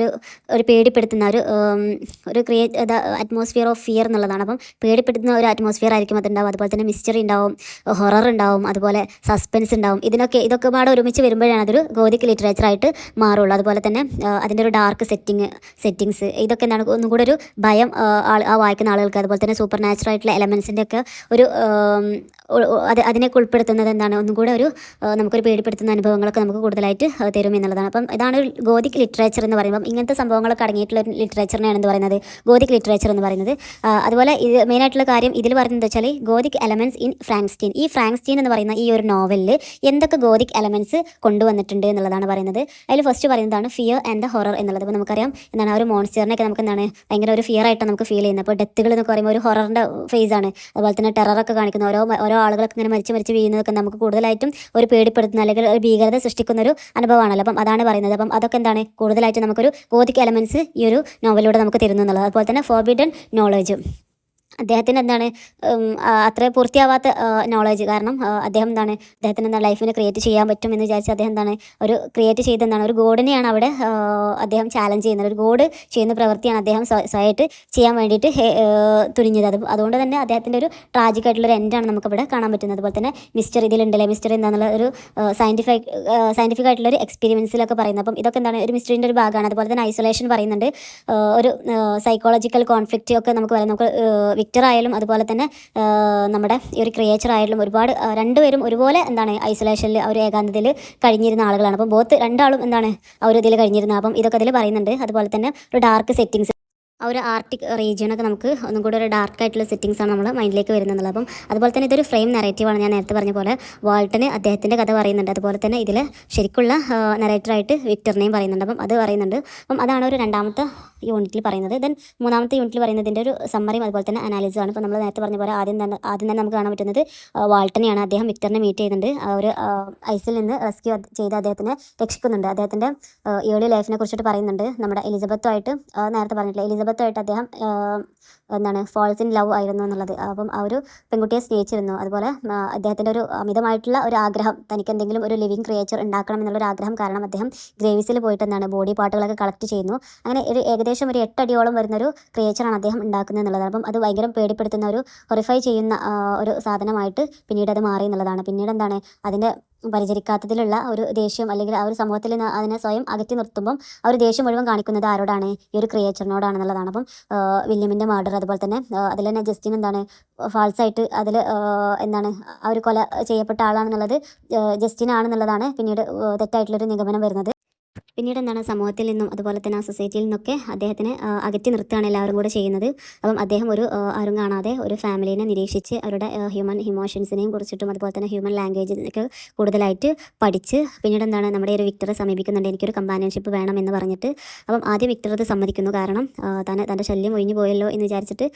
ഒരു പേടിപ്പെടുത്തുന്ന ഒരു അറ്റ്മോസ്ഫിയർ ഓഫ് ഫിയർ എന്നുള്ളതാണ്. അപ്പം പേടിപ്പെടുത്തുന്ന ഒരു അറ്റ്മോസ്ഫിയർ ആയിരിക്കും അതുണ്ടാവും. അതുപോലെ തന്നെ മിസ്റ്ററി ഉണ്ടാവും, ഹൊറർ ഉണ്ടാവും, അതുപോലെ സസ്പെൻസ് ഉണ്ടാവും. ഇതൊക്കെ പാടെ ഒരുമിച്ച് വരുമ്പോഴാണ് അതൊരു ഗോതിക് ലിറ്ററേച്ചർ ആയിട്ട് മാറുള്ളൂ. അതുപോലെ തന്നെ അതിൻ്റെ ഒരു ഡാർക്ക് സെറ്റിങ്സ് ഇതൊക്കെ എന്താണ് ഒന്നുകൂടെ ഒരു ഭയം വായിക്കുന്ന ആളുകൾക്ക്, അതുപോലെ തന്നെ സൂപ്പർ നാച്ചുറൽ ആയിട്ടുള്ള എലമെൻസിൻ്റെ ഒക്കെ അതിനൊക്കെ ഉൾപ്പെടുത്തുന്നത് എന്താണ് ഒന്നുകൂടെ നമുക്കൊരു പേടിപ്പെടുത്തുന്ന അനുഭവങ്ങളൊക്കെ നമുക്ക് കൂടുതലായിട്ട് തരും എന്നുള്ളതാണ്. അപ്പം ഇതാണ് ഒരു ഗോതിക് ലിറ്ററേച്ചർ എന്ന് പറയുമ്പം ഇങ്ങനത്തെ സംഭവങ്ങളൊക്കെ അടങ്ങിയിട്ടുള്ള ഒരു ലിറ്ററേച്ചറിനെയാണ് എന്ന് പറയുന്നത് ഗോതിക് ലിറ്ററേച്ചർ എന്ന് പറയുന്നത്. അതുപോലെ ഇത് മെയിനായിട്ടുള്ള കാര്യം ഇതിൽ പറയുന്നത് വെച്ചാൽ ഗോതിക് എലമെൻറ്റ്സ് ഇൻ ഫ്രാങ്ക്സ്റ്റീൻ. ഈ ഫ്രാങ്ക്സ്റ്റീൻ എന്ന് പറയുന്ന ഈ ഒരു നോവലിൽ എന്തൊക്കെ ഗോതിക് എലമെൻറ്റ്സ് കൊണ്ടുവന്നിട്ടുണ്ട് എന്നുള്ളതാണ് പറയുന്നത്. അതിൽ ഫസ്റ്റ് പറയുന്നതാണ് ഫിയർ ആൻഡ് ദ ഹൊറർ എന്നുള്ളത്. അപ്പോൾ നമുക്കറിയാം എന്താണ് ആ ഒരു മോൺസ്റ്ററിനൊക്കെ നമുക്ക് എന്താണ് ഭയങ്കര ഒരു ഫിയർ ആയിട്ട് നമുക്ക് ഫീൽ ചെയ്യുന്നത്. അപ്പോൾ ഡെത്തുകൾ എന്നൊക്കെ പറയുമ്പോൾ ഒരു ഹൊററിൻ്റെ ഫേസ് ആണ്. അതുപോലെ തന്നെ ടെററൊക്കെ കാണിക്കുന്ന ഓരോ ഓരോ ആളുകളൊക്കെ ഇങ്ങനെ മരിച്ച് വീഴുന്നതൊക്കെ നമുക്ക് കൂടുതലായിട്ടും ഒരു പേടിപ്പെടുത്തുന്ന അല്ലെങ്കിൽ ഒരു ഭീകരത സൃഷ്ടിക്കുന്ന ഒരു അനുഭവമാണല്ലോ. അപ്പം അതാണ് പറയുന്നത്. അപ്പം അതൊക്കെ എന്താണ് കൂടുതലായിട്ട് നമുക്കൊരു ഗോതിക് എലമെൻറ്റ്സ് ഈ ഒരു നോവലിലൂടെ നമുക്ക് തരുന്നു എന്നുള്ളത്. അതുപോലെ തന്നെ ഫോർബിഡൻ നോളജ് അദ്ദേഹത്തിന് എന്താണ് അത്ര പൂർത്തിയാവാത്ത നോളജ്. കാരണം അദ്ദേഹം എന്താണ് അദ്ദേഹത്തിന് എന്താണ് ലൈഫിന് ക്രിയേറ്റ് ചെയ്യാൻ പറ്റും എന്ന് വിചാരിച്ച് അദ്ദേഹം എന്താണ് ഒരു ക്രിയേറ്റ് ചെയ്ത് എന്താണ് ഒരു ഗോഡിനെയാണ് അവിടെ അദ്ദേഹം ചാലഞ്ച് ചെയ്യുന്നത്. ഒരു ഗോഡ് ചെയ്യുന്ന പ്രവൃത്തിയാണ് അദ്ദേഹം സ്വയമായിട്ട് ചെയ്യാൻ വേണ്ടിയിട്ട് തുനിഞ്ഞത്. അതുകൊണ്ട് തന്നെ അദ്ദേഹത്തിൻ്റെ ഒരു ട്രാജിക് ആയിട്ടുള്ളൊരു എൻഡാണ് നമുക്കവിടെ കാണാൻ പറ്റുന്നത്. അതുപോലെ തന്നെ മിസ്റ്റർ ഇതിലുണ്ടല്ലേ, മിസ്റ്റർ എന്താണെന്നുള്ള ഒരു സയൻറ്റിഫിക് ആയിട്ടുള്ളൊരു എക്സ്പീരിയൻസിലൊക്കെ പറയുന്നത്. അപ്പം ഇതൊക്കെ എന്താണ് ഒരു മിസ്റ്ററിൻ്റെ ഒരു ഭാഗമാണ്. അതുപോലെ തന്നെ ഐസൊലേഷൻ പറയുന്നുണ്ട്, ഒരു സൈക്കോളജിക്കൽ കോൺഫ്ലിക്റ്റ് ഒക്കെ നമുക്ക് പറയാം. നമുക്ക് വിക്ടർ ആയാലും അതുപോലെ തന്നെ നമ്മുടെ ഈ ഒരു ക്രിയേച്ചർ ആയാലും ഒരുപാട് രണ്ടുപേരും ഒരുപോലെ എന്താണ് ഐസൊലേഷനിൽ ഒരു ഏകാന്തതയിൽ കഴിഞ്ഞിരുന്ന ആളുകളാണ്. അപ്പം ബോത്ത് രണ്ടാളും എന്താണ് ആ ഒരു ഇതിൽ കഴിഞ്ഞിരുന്നത്. അപ്പം ഇതൊക്കെ അതിൽ പറയുന്നുണ്ട്. അതുപോലെ തന്നെ ഒരു ഡാർക്ക് സെറ്റിങ്സ്, ആ ഒരു ആർട്ടിക് റീജിയനൊക്കെ നമുക്ക് ഒന്നും കൂടി ഒരു ഡാർക്ക് ആയിട്ടുള്ള സെറ്റിങ്സാണ് നമ്മൾ മൈൻഡിലേക്ക് വരുന്നത്. അപ്പം അതുപോലെ തന്നെ ഇതൊരു ഫ്രെയിം നെറേറ്റീവാണ്. ഞാൻ നേരത്തെ പറഞ്ഞ പോലെ വാൾട്ടന് അദ്ദേഹത്തിൻ്റെ കഥ പറയുന്നുണ്ട്. അതുപോലെ തന്നെ ഇതിൽ ശരിക്കുള്ള നെറേറ്ററായിട്ട് വിക്ടറിനെയും പറയുന്നുണ്ട്. അപ്പം അത് പറയുന്നുണ്ട്. അപ്പം അതാണ് ഒരു രണ്ടാമത്തെ യൂണിറ്റിൽ പറയുന്നത്. ദെൻ മൂന്നാമത്തെ യൂണിറ്റിൽ പറയുന്നതിൻ്റെ ഒരു സമ്മറിയും അതുപോലെ തന്നെ അനാലിസിസ് ആണ്. ഇപ്പോൾ നമ്മൾ നേരത്തെ പറഞ്ഞ പോലെ ആദ്യം തന്നെ നമുക്ക് കാണാൻ പറ്റുന്നത് വാൾട്ടനെയാണ്. അദ്ദേഹം വിക്ടറിനെ മീറ്റ് ചെയ്യുന്നുണ്ട്. ഒരു ഐസിൽ നിന്ന് റെസ്ക്യൂ ചെയ്ത് അദ്ദേഹത്തിനെ രക്ഷിക്കുന്നുണ്ട്. അദ്ദേഹത്തിൻ്റെ ഏർലി ലൈഫിനെ കുറിച്ചിട്ട് പറയുന്നുണ്ട്. നമ്മുടെ എലിസബത്തുമായിട്ട് നേരത്തെ പറഞ്ഞിട്ടില്ല, എലിസബത്തുമായിട്ട് അദ്ദേഹം എന്താണ് ഫോൾസ് ഇൻ ലവ് ആയിരുന്നു എന്നുള്ളത്. അപ്പം ആ ഒരു പെൺകുട്ടിയെ സ്നേഹിച്ചിരുന്നു. അതുപോലെ അദ്ദേഹത്തിൻ്റെ ഒരു അമിതമായിട്ടുള്ള ഒരു ആഗ്രഹം, തനിക്ക് എന്തെങ്കിലും ഒരു ലിവിങ് ക്രിയേച്ചർ ഉണ്ടാക്കണം എന്നുള്ളൊരു ആഗ്രഹം കാരണം അദ്ദേഹം ഗ്രേവ്സിൽ പോയിട്ട് എന്താണ് ബോഡി പാർട്ടുകളൊക്കെ കളക്ട് ചെയ്യുന്നു. അങ്ങനെ ഒരു ഏകദേശം ഒരു 8 അടിയോളം വരുന്നൊരു ക്രിയേച്ചറാണ് അദ്ദേഹം ഉണ്ടാക്കുന്നത് എന്നുള്ളതാണ്. അപ്പം അത് ഭയങ്കര പേടിപ്പെടുത്തുന്ന ഒരു ഹൊറിഫൈ ചെയ്യുന്ന ഒരു സാധനമായിട്ട് പിന്നീട് അത് മാറി എന്നുള്ളതാണ്. പിന്നീട് എന്താണ് അതിൻ്റെ പരിചരിക്കാത്തതിലുള്ള ഒരു ദേഷ്യം അല്ലെങ്കിൽ ആ ഒരു സമൂഹത്തിൽ നിന്ന് അതിനെ സ്വയം അകറ്റി നിർത്തുമ്പം ആ ഒരു ദേഷ്യം മുഴുവൻ കാണിക്കുന്നത് ആരോടാണ്? ഈ ഒരു ക്രിയേച്ചറിനോടാണെന്നുള്ളതാണ്. അപ്പം വില്യമിൻ്റെ മർഡർ, അതുപോലെ തന്നെ അതിൽ തന്നെ ജസ്റ്റിൻ എന്താണ് ഫാൾസായിട്ട് അതിൽ എന്താണ് ആ ഒരു കൊല ചെയ്യപ്പെട്ട ആളാണെന്നുള്ളത് ജസ്റ്റിൻ ആണെന്നുള്ളതാണ് പിന്നീട് തെറ്റായിട്ടുള്ളൊരു നിഗമനം വരുന്നത്. പിന്നീട് എന്താണ് സമൂഹത്തിൽ നിന്നും അതുപോലെ തന്നെ ആ സൊസൈറ്റിയിൽ നിന്നൊക്കെ അദ്ദേഹത്തിനെ അകറ്റി നിർത്തുകയാണ് എല്ലാവരും കൂടെ ചെയ്യുന്നത്. അപ്പം അദ്ദേഹം ഒരു ആരും കാണാതെ ഒരു ഫാമിലീനെ നിരീക്ഷിച്ച് അവരുടെ ഹ്യൂമൻ ഇമോഷൻസിനെയും കുറിച്ചിട്ടും അതുപോലെ തന്നെ ഹ്യൂമൻ ലാംഗ്വേജിനൊക്കെ കൂടുതലായിട്ട് പഠിച്ച് പിന്നീട് എന്താണ് നമ്മുടെ ഒരു വിക്ടറെ സമീപിക്കുന്നുണ്ട്. എനിക്കൊരു കമ്പാനിയൻഷിപ്പ് വേണം എന്ന് പറഞ്ഞിട്ട്. അപ്പം ആദ്യം വിക്ടർ അത് സമ്മതിക്കുന്നു. കാരണം തൻ്റെ ശല്യം ഒഴിഞ്ഞു പോയല്ലോ എന്ന് വിചാരിച്ചിട്ട്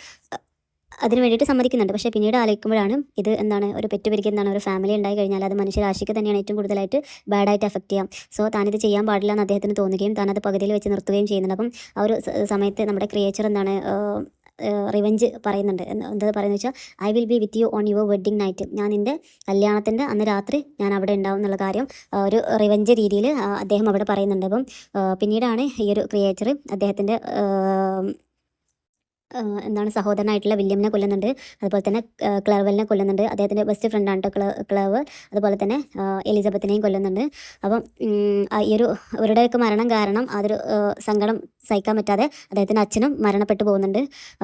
അതിന് വേണ്ടിയിട്ട് സമ്മതിക്കുന്നുണ്ട്. പക്ഷേ പിന്നീട് ആലോചിക്കുമ്പോഴാണ് ഇത് എന്താണ് ഒരു പെറ്റുപെരുക്കി എന്താണ് ഒരു ഫാമിലി ഉണ്ടായി കഴിഞ്ഞാൽ അത് മനുഷ്യരാശിക്ക് തന്നെയാണ് ഏറ്റവും കൂടുതലായിട്ട് ബാഡായിട്ട് എഫക്റ്റ് ചെയ്യാം. സോ താനിത് ചെയ്യാൻ പാടില്ല എന്ന് അദ്ദേഹത്തിന് തോന്നുകയും താനത് പകുതിയിൽ വെച്ച് നിർത്തുകയും ചെയ്യുന്നുണ്ട്. അപ്പം ആ ഒരു സമയത്ത് നമ്മുടെ ക്രിയേച്ചർ എന്താണ് റിവെഞ്ച് പറയുന്നുണ്ട്. എന്താ പറയുന്നത് വെച്ചാൽ I will be with you on your wedding night, ഞാൻ നിൻ്റെ കല്യാണത്തിൻ്റെ അന്ന് രാത്രി ഞാൻ അവിടെ ഉണ്ടാവും എന്നുള്ള കാര്യം ഒരു റിവെഞ്ച് രീതിയിൽ അദ്ദേഹം അവിടെ പറയുന്നുണ്ട്. അപ്പം പിന്നീടാണ് ഈ ഒരു ക്രിയേച്ചർ അദ്ദേഹത്തിൻ്റെ എന്താണ് സഹോദരനായിട്ടുള്ള വില്യമിനെ കൊല്ലുന്നുണ്ട്. അതുപോലെ തന്നെ ക്ലെർവലിനെ കൊല്ലുന്നുണ്ട്. അദ്ദേഹത്തിൻ്റെ ബെസ്റ്റ് ഫ്രണ്ടാണ് കേട്ടോ ക്ലെർവൽ. അതുപോലെ തന്നെ എലിസബത്തിനെയും കൊല്ലുന്നുണ്ട്. അപ്പം ഈ ഒരു ഇവരുടെയൊക്കെ മരണം കാരണം അതൊരു സങ്കടം സഹിക്കാൻ പറ്റാതെ അദ്ദേഹത്തിൻ്റെ അച്ഛനും മരണപ്പെട്ടു പോകുന്നുണ്ട്.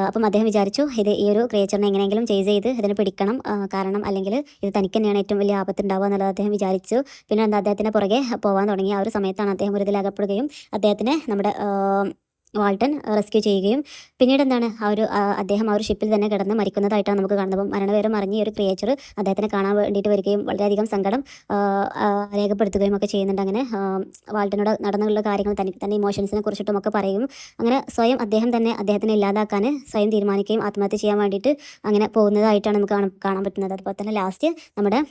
അപ്പം അദ്ദേഹം വിചാരിച്ചു ഈ ഒരു ക്രിയേച്ചറിനെ എങ്ങനെയെങ്കിലും ചേസ് ചെയ്ത് ഇതിനെ പിടിക്കണം, കാരണം അല്ലെങ്കിൽ ഇത് തനിക്ക് തന്നെയാണ് ഏറ്റവും വലിയ ആപത്തുണ്ടാവുക എന്നുള്ളത് അദ്ദേഹം വിചാരിച്ചു. പിന്നെ അദ്ദേഹത്തിൻ്റെ പുറകെ പോകാൻ തുടങ്ങി. ആ ഒരു സമയത്താണ് അദ്ദേഹം ഒരു ഇതിലകപ്പെടുകയും അദ്ദേഹത്തിനെ നമ്മുടെ വാൾട്ടൻ റെസ്ക്യൂ ചെയ്യുകയും പിന്നീട് എന്താണ് അദ്ദേഹം ആ ഒരു ഷിപ്പിൽ തന്നെ കിടന്ന് മരിക്കുന്നതായിട്ടാണ് നമുക്ക് കാണുന്നത്. അപ്പം മരണവിവരം അറിഞ്ഞ് ഈ ഒരു ക്രിയേച്ചർ അദ്ദേഹത്തിനെ കാണാൻ വേണ്ടിയിട്ട് വരികയും വളരെയധികം സങ്കടം രേഖപ്പെടുത്തുകയും ഒക്കെ ചെയ്യുന്നുണ്ട്. അങ്ങനെ വാൾട്ടനോട് നടന്നുള്ള കാര്യങ്ങൾ തൻ്റെ ഇമോഷൻസിനെ കുറിച്ചിട്ടുമൊക്കെ പറയും. അങ്ങനെ സ്വയം അദ്ദേഹം തന്നെ അദ്ദേഹത്തിനെ ഇല്ലാതാക്കാൻ സ്വയം തീരുമാനിക്കുകയും ആത്മഹത്യ ചെയ്യാൻ വേണ്ടിയിട്ട് അങ്ങനെ പോകുന്നതായിട്ടാണ് നമുക്ക് കാണാൻ പറ്റുന്നത്. അതുപോലെ തന്നെ ലാസ്റ്റ് നമ്മുടെ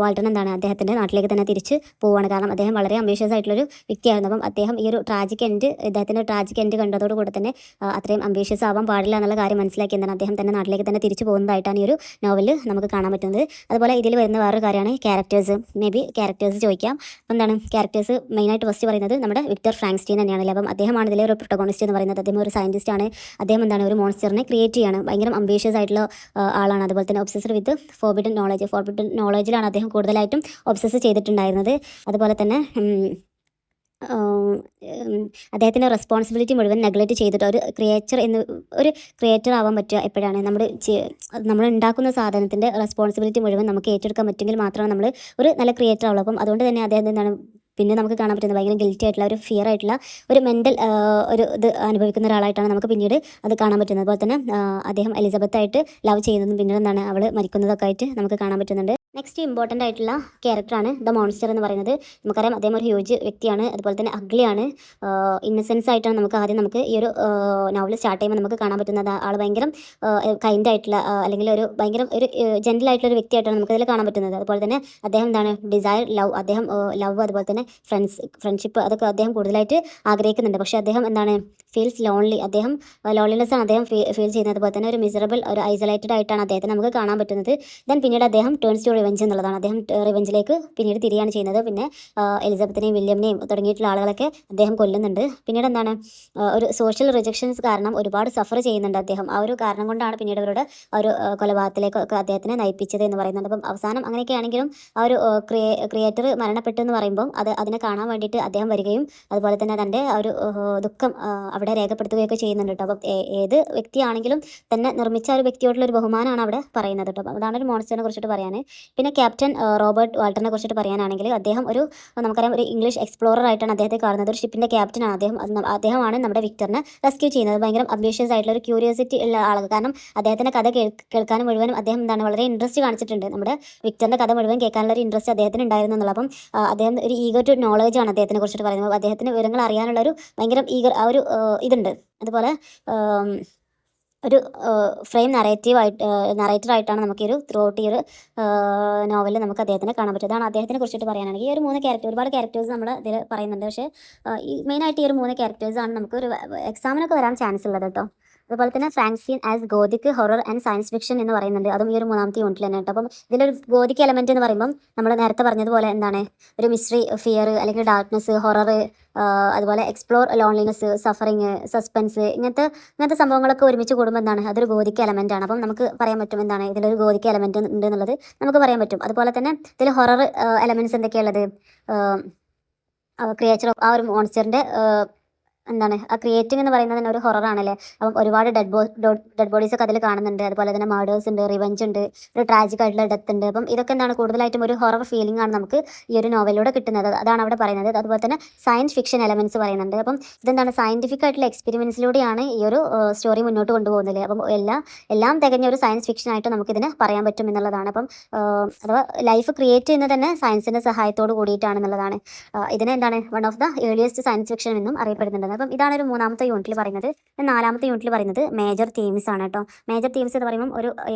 വാൾട്ടൻ എന്താണ് അദ്ദേഹത്തിൻ്റെ നാട്ടിലേക്ക് തന്നെ തിരിച്ച് പോവുകയാണ്. കാരണം അദ്ദേഹം വളരെ അംബീഷ്യസ് ആയിട്ടുള്ളൊരു വ്യക്തിയായിരുന്നു. അപ്പം അദ്ദേഹം ഈ ഒരു അദ്ദേഹത്തിൻ്റെ ട്രാജിക് എൻഡ് കണ്ടതോടുകൂടെ തന്നെ അത്രയും അംബീഷ്യസ് ആവാൻ പാടില്ല എന്നുള്ള കാര്യം മനസ്സിലാക്കി എന്താണ് അദ്ദേഹം തന്നെ നാട്ടിലേക്ക് തന്നെ തിരിച്ചു പോകുന്നതായിട്ടാണ് ഈ ഒരു നോവലിൽ നമുക്ക് കാണാൻ പറ്റുന്നത്. അതുപോലെ ഇതിൽ വരുന്ന വേറൊരു കാര്യമാണ് ക്യാരക്ടേഴ്സ്. മേ ബി ക്യാരക്ടേഴ്സ് ചോദിക്കാം. എന്താണ് ക്യാരക്ടേഴ്സ് മെയിനായിട്ട് ഫസ്റ്റ് പറയുന്നത് നമ്മുടെ വിക്ടർ ഫ്രാങ്ക്സ്റ്റീൻ തന്നെയാണല്ലേ. അപ്പം അദ്ദേഹമാണ് ഇതിലെ ഒരു പ്രൊട്ടഗോണിസ്റ്റ് എന്ന് പറയുന്നത്. അദ്ദേഹം ഒരു സയൻറ്റിസ്റ്റ് ആണ്. അദ്ദേഹം എന്താണ് ഒരു മോൺസ്റ്ററിനെ ക്രിയേറ്റ് ചെയ്യാണ്. ഭയങ്കര അംബീഷ്യസ് ആയിട്ടുള്ള ആളാണ്. അതുപോലെ തന്നെ ഒബ്സസ്ഡ് വിത്ത് ഫോർബിഡൻ നോളജിലാണ് അദ്ദേഹം കൂടുതലായിട്ടും ഒബ്സസ് ചെയ്തിട്ടുണ്ടായിരുന്നത്. അതുപോലെ തന്നെ അദ്ദേഹത്തിൻ്റെ റെസ്പോൺസിബിലിറ്റി മുഴുവൻ നെഗ്ലക്റ്റ് ചെയ്തിട്ട് ഒരു ക്രിയേറ്റർ ആവാൻ പറ്റുക എപ്പോഴാണ് നമ്മൾ ഉണ്ടാക്കുന്ന സാധനത്തിൻ്റെ റെസ്പോൺസിബിലിറ്റി മുഴുവൻ നമുക്ക് ഏറ്റെടുക്കാൻ പറ്റുമെങ്കിൽ മാത്രമാണ് നമ്മൾ ഒരു നല്ല ക്രിയേറ്റർ ആവുള്ളൂ. അപ്പം അതുകൊണ്ട് തന്നെ അദ്ദേഹം എന്താണ് പിന്നെ നമുക്ക് കാണാൻ പറ്റുന്നത് ഭയങ്കര ഗിൽറ്റി ആയിട്ടുള്ള ഒരു ഫിയർ ആയിട്ടുള്ള ഒരു മെൻ്റൽ ഒരു ഇത് അനുഭവിക്കുന്ന ഒരാളായിട്ടാണ് നമുക്ക് പിന്നീട് അത് കാണാൻ പറ്റുന്നത്. അതുപോലെ തന്നെ അദ്ദേഹം എലിസബത്തായിട്ട് ലവ് ചെയ്യുന്നതും പിന്നീട് എന്താണ് അവൾ മരിക്കുന്നതൊക്കെ ആയിട്ട് നമുക്ക് കാണാൻ പറ്റുന്നുണ്ട്. നെക്സ്റ്റ് ഇമ്പോർട്ടൻ്റ് ആയിട്ടുള്ള ക്യാരക്ടറാണ് ദ മോൺസ്റ്റർ എന്ന് പറയുന്നത്. നമുക്കറിയാം അദ്ദേഹം ഒരു ഹ്യൂജ് വ്യക്തിയാണ്, അതുപോലെ തന്നെ അഗ്ലിയാണ്, ഇന്നസെൻസ് ആയിട്ടാണ് നമുക്ക് ഈ ഒരു നോവൽ സ്റ്റാർട്ട് ചെയ്യുമ്പോൾ നമുക്ക് കാണാൻ പറ്റുന്നത്. ആൾ ഭയങ്കര കൈൻഡ് ആയിട്ടുള്ള അല്ലെങ്കിൽ ഒരു ഭയങ്കര ഒരു ജെൻറ്റിൽ ആയിട്ടുള്ള ഒരു വ്യക്തിയായിട്ടാണ് നമുക്കതിൽ കാണാൻ പറ്റുന്നത്. അതുപോലെ തന്നെ അദ്ദേഹം എന്താണ് ഡിസയർ ലവ്, അദ്ദേഹം ലവ് അതുപോലെ തന്നെ ഫ്രണ്ട്ഷിപ്പ് അതൊക്കെ അദ്ദേഹം കൂടുതലായിട്ട് ആഗ്രഹിക്കുന്നുണ്ട്. പക്ഷേ അദ്ദേഹം എന്താണ് ഫീൽസ് ലോൺലി, അദ്ദേഹം ലോൺലിനെസ് ആണ് അദ്ദേഹം ഫീൽ ചെയ്യുന്നത്. അതുപോലെ തന്നെ ഒരു മിസറബിൾ ഒരു ഐസൊലേറ്റഡ് ആയിട്ടാണ് അദ്ദേഹത്തെ നമുക്ക് കാണാൻ പറ്റുന്നത്. ദെൻ പിന്നീട് അദ്ദേഹം ടേൺസ് ടു റിവെഞ്ച് എന്നുള്ളതാണ്. അദ്ദേഹം റിവെഞ്ചിലേക്ക് പിന്നീട് തിരിയാണ് ചെയ്യുന്നത്. പിന്നെ എലിസബത്തിനെയും വില്യമിനെയും തുടങ്ങിയിട്ടുള്ള ആളുകളൊക്കെ അദ്ദേഹം കൊല്ലുന്നുണ്ട്. പിന്നീട് എന്താണ് ഒരു സോഷ്യൽ റിജക്ഷൻസ് കാരണം ഒരുപാട് സഫർ ചെയ്യുന്നുണ്ട് അദ്ദേഹം. ആ ഒരു കാരണം കൊണ്ടാണ് പിന്നീട് അവരുടെ ഒരു കൊലപാതകത്തിലേക്കൊക്കെ അദ്ദേഹത്തിനെ നയിപ്പിച്ചത് എന്ന് പറയുന്നുണ്ട്. അപ്പം അവസാനം അങ്ങനെയൊക്കെയാണെങ്കിലും ആ ഒരു ക്രിയേറ്റർ മരണപ്പെട്ടു എന്ന് പറയുമ്പോൾ അതിനെ കാണാൻ വേണ്ടിയിട്ട് അദ്ദേഹം വരികയും അതുപോലെ തന്നെ തൻ്റെ ആ ഒരു ദുഃഖം അവിടെ രേഖപ്പെടുത്തുകയൊക്കെ ചെയ്യുന്നുണ്ട് കേട്ടോ. അപ്പം ഏത് വ്യക്തിയാണെങ്കിലും തന്നെ നിർമ്മിച്ച ഒരു വ്യക്തിയോടുള്ള ഒരു ബഹുമാനമാണ് അവിടെ പറയുന്നത് കേട്ടോ. അതാണ് ഒരു മോൺസ്റ്ററിനെ കുറിച്ചിട്ട് പറയാൻ. പിന്നെ ക്യാപ്റ്റൻ റോബർട്ട് വാൾട്ടറിനെ കുറിച്ചിട്ട് പറയാനാണെങ്കിൽ അദ്ദേഹം നമുക്കറിയാം ഒരു ഇംഗ്ലീഷ് എക്സ്പ്ലോറർ ആയിട്ടാണ് അദ്ദേഹത്തെ കാണുന്നത്. ഒരു ഷിപ്പിൻ്റെ ക്യാപ്റ്റനാണ് അദ്ദേഹമാണ് നമ്മുടെ വിക്ടറിനെ റെസ്ക്യൂ ചെയ്യുന്നത്. ഭയങ്കര അംബീഷ്യസ് ആയിട്ടുള്ള ഒരു ക്യൂരിയോസിറ്റി ഉള്ള ആളുകൾ. കാരണം അദ്ദേഹത്തിൻ്റെ കഥ കേൾക്കാനും മുഴുവനും അദ്ദേഹം എന്താണ് വളരെ ഇൻട്രസ്റ്റ് കാണിച്ചിട്ടുണ്ട്. നമ്മുടെ വിക്ടറിൻ്റെ കഥ മുഴുവൻ കേൾക്കാനുള്ള ഒരു ഇൻട്രസ്റ്റ് അദ്ദേഹത്തിന് ഉണ്ടായിരുന്നു എന്നുള്ളത്. അപ്പം അദ്ദേഹം ഒരു ഈഗർ ടു നോളജ് ആണ് അദ്ദേഹത്തിനെ കുറിച്ചിട്ട് പറയുന്നത്. അദ്ദേഹത്തിന് വിവരങ്ങൾ അറിയാനുള്ള ഒരു ഭയങ്കര ഈഗർ ആ ഒരു ഇതുണ്ട്. അതുപോലെ ഒരു ഫ്രെയിം നറേറ്ററായിട്ടാണ് നമുക്ക് ഈ ഒരു ത്രൂ ഔട്ട് ഈ ഒരു നോവലിൽ നമുക്ക് അദ്ദേഹത്തിനെ കാണാൻ പറ്റും. അതാണ് അദ്ദേഹത്തിനെ കുറിച്ചിട്ട് പറയാനാണെങ്കിൽ ഈ ഒരു 3 ക്യാരക്ടർ, ഒരുപാട് ക്യാരക്ടേഴ്സ് നമ്മൾ ഇതിൽ പറയുന്നുണ്ട്. പക്ഷേ ഈ മെയിനായിട്ട് ഈ ഒരു 3 ക്യാരക്ടേഴ്സാണ് നമുക്ക് ഒരു എക്സാമിനൊക്കെ വരാൻ ചാൻസ് ഉള്ളത് കേട്ടോ. അതുപോലെ തന്നെ Frankenstein as gothic horror and science fiction എന്ന് പറയുന്നുണ്ട്. അതും ഈ ഒരു 3ാമത്തെ യൂണിറ്റിൽ തന്നെ കേട്ടോ. അപ്പം ഇതിലൊരു ഗോതിക് എലമെൻറ്റ് എന്ന് പറയുമ്പം നമ്മൾ നേരത്തെ പറഞ്ഞതുപോലെ എന്താണ് ഒരു മിസ്റ്ററി, ഫിയർ അല്ലെങ്കിൽ ഡാർക്ക്നെസ്, ഹൊറർ, അതുപോലെ എക്സ്പ്ലോർ ലോൺലിനെസ്, സഫറിങ്, സസ്പെൻസ്, ഇങ്ങനത്തെ സംഭവങ്ങളൊക്കെ ഒരുമിച്ച് കൂടുമ്പോൾ എന്താണ് അതൊരു ഗോതിക് എലമെൻ്റ് ആണ്. അപ്പം നമുക്ക് പറയാൻ പറ്റും എന്താണ് ഇതിലൊരു ഗോതിക് എലമെൻറ്റ് ഉണ്ട് എന്നുള്ളത് നമുക്ക് പറയാൻ പറ്റും. അതുപോലെ തന്നെ ഇതിൽ ഹൊറർ എലമെൻറ്റ്സ് എന്തൊക്കെയുള്ളത്, ക്രിയേച്ചർ ഓഫ് ആ ഒരു മോൺസ്റ്ററിൻ്റെ എന്താണ് ആ ക്രിയേറ്റിംഗ് എന്ന് പറയുന്നത് തന്നെ ഒരു ഹൊററാണല്ലേ. അപ്പം ഒരുപാട് ഡെഡ് ബോഡീസൊക്കെ അതിൽ കാണുന്നുണ്ട്. അതുപോലെ തന്നെ മർഡേഴ്സ് ഉണ്ട്, റിവെഞ്ച് ഉണ്ട്, ഒരു ട്രാജിക് ആയിട്ടുള്ള ഡെത്ത് ഉണ്ട്. അപ്പം ഇതൊക്കെ എന്താണ് കൂടുതലായിട്ടും ഒരു ഹൊറർ ഫീലിംഗ് ആണ് നമുക്ക് ഈ ഒരു നോവലിലൂടെ കിട്ടുന്നത്. അതാണ് അവിടെ പറയുന്നത്. അതുപോലെ തന്നെ സയൻസ് ഫിക്ഷൻ എലമെൻറ്റ്സ് പറയുന്നുണ്ട്. അപ്പം ഇതെന്താണ് സയൻറ്റിഫിക് ആയിട്ടുള്ള എക്സ്പെരിമെൻറ്റ്സിലൂടെയാണ് ഈ ഒരു സ്റ്റോറി മുന്നോട്ട് കൊണ്ടുപോകുന്നത്. അപ്പം എല്ലാം തികഞ്ഞ ഒരു സയൻസ് ഫിക്ഷൻ ആയിട്ട് നമുക്കിതിനെ പറയാൻ പറ്റും എന്നുള്ളതാണ്. അപ്പം അഥവാ ലൈഫ് ക്രിയേറ്റ് ചെയ്യുന്നത് തന്നെ സയൻസിൻ്റെ സഹായത്തോട് കൂടിയിട്ടാണെന്നുള്ളതാണ്. ഇതിനെ എന്താണ് one of the earliest science fiction എന്നും അറിയപ്പെടുന്നുണ്ട്. അപ്പം ഇതാണ് ഒരു 3ാമത്തെ യൂണിറ്റിൽ പറയുന്നത്. 4ാമത്തെ യൂണിറ്റിൽ പറയുന്നത് മേജർ തീംസ് ആണ് കേട്ടോ. മേജർ തീംസ് എന്ന് പറയുമ്പോൾ ഒരു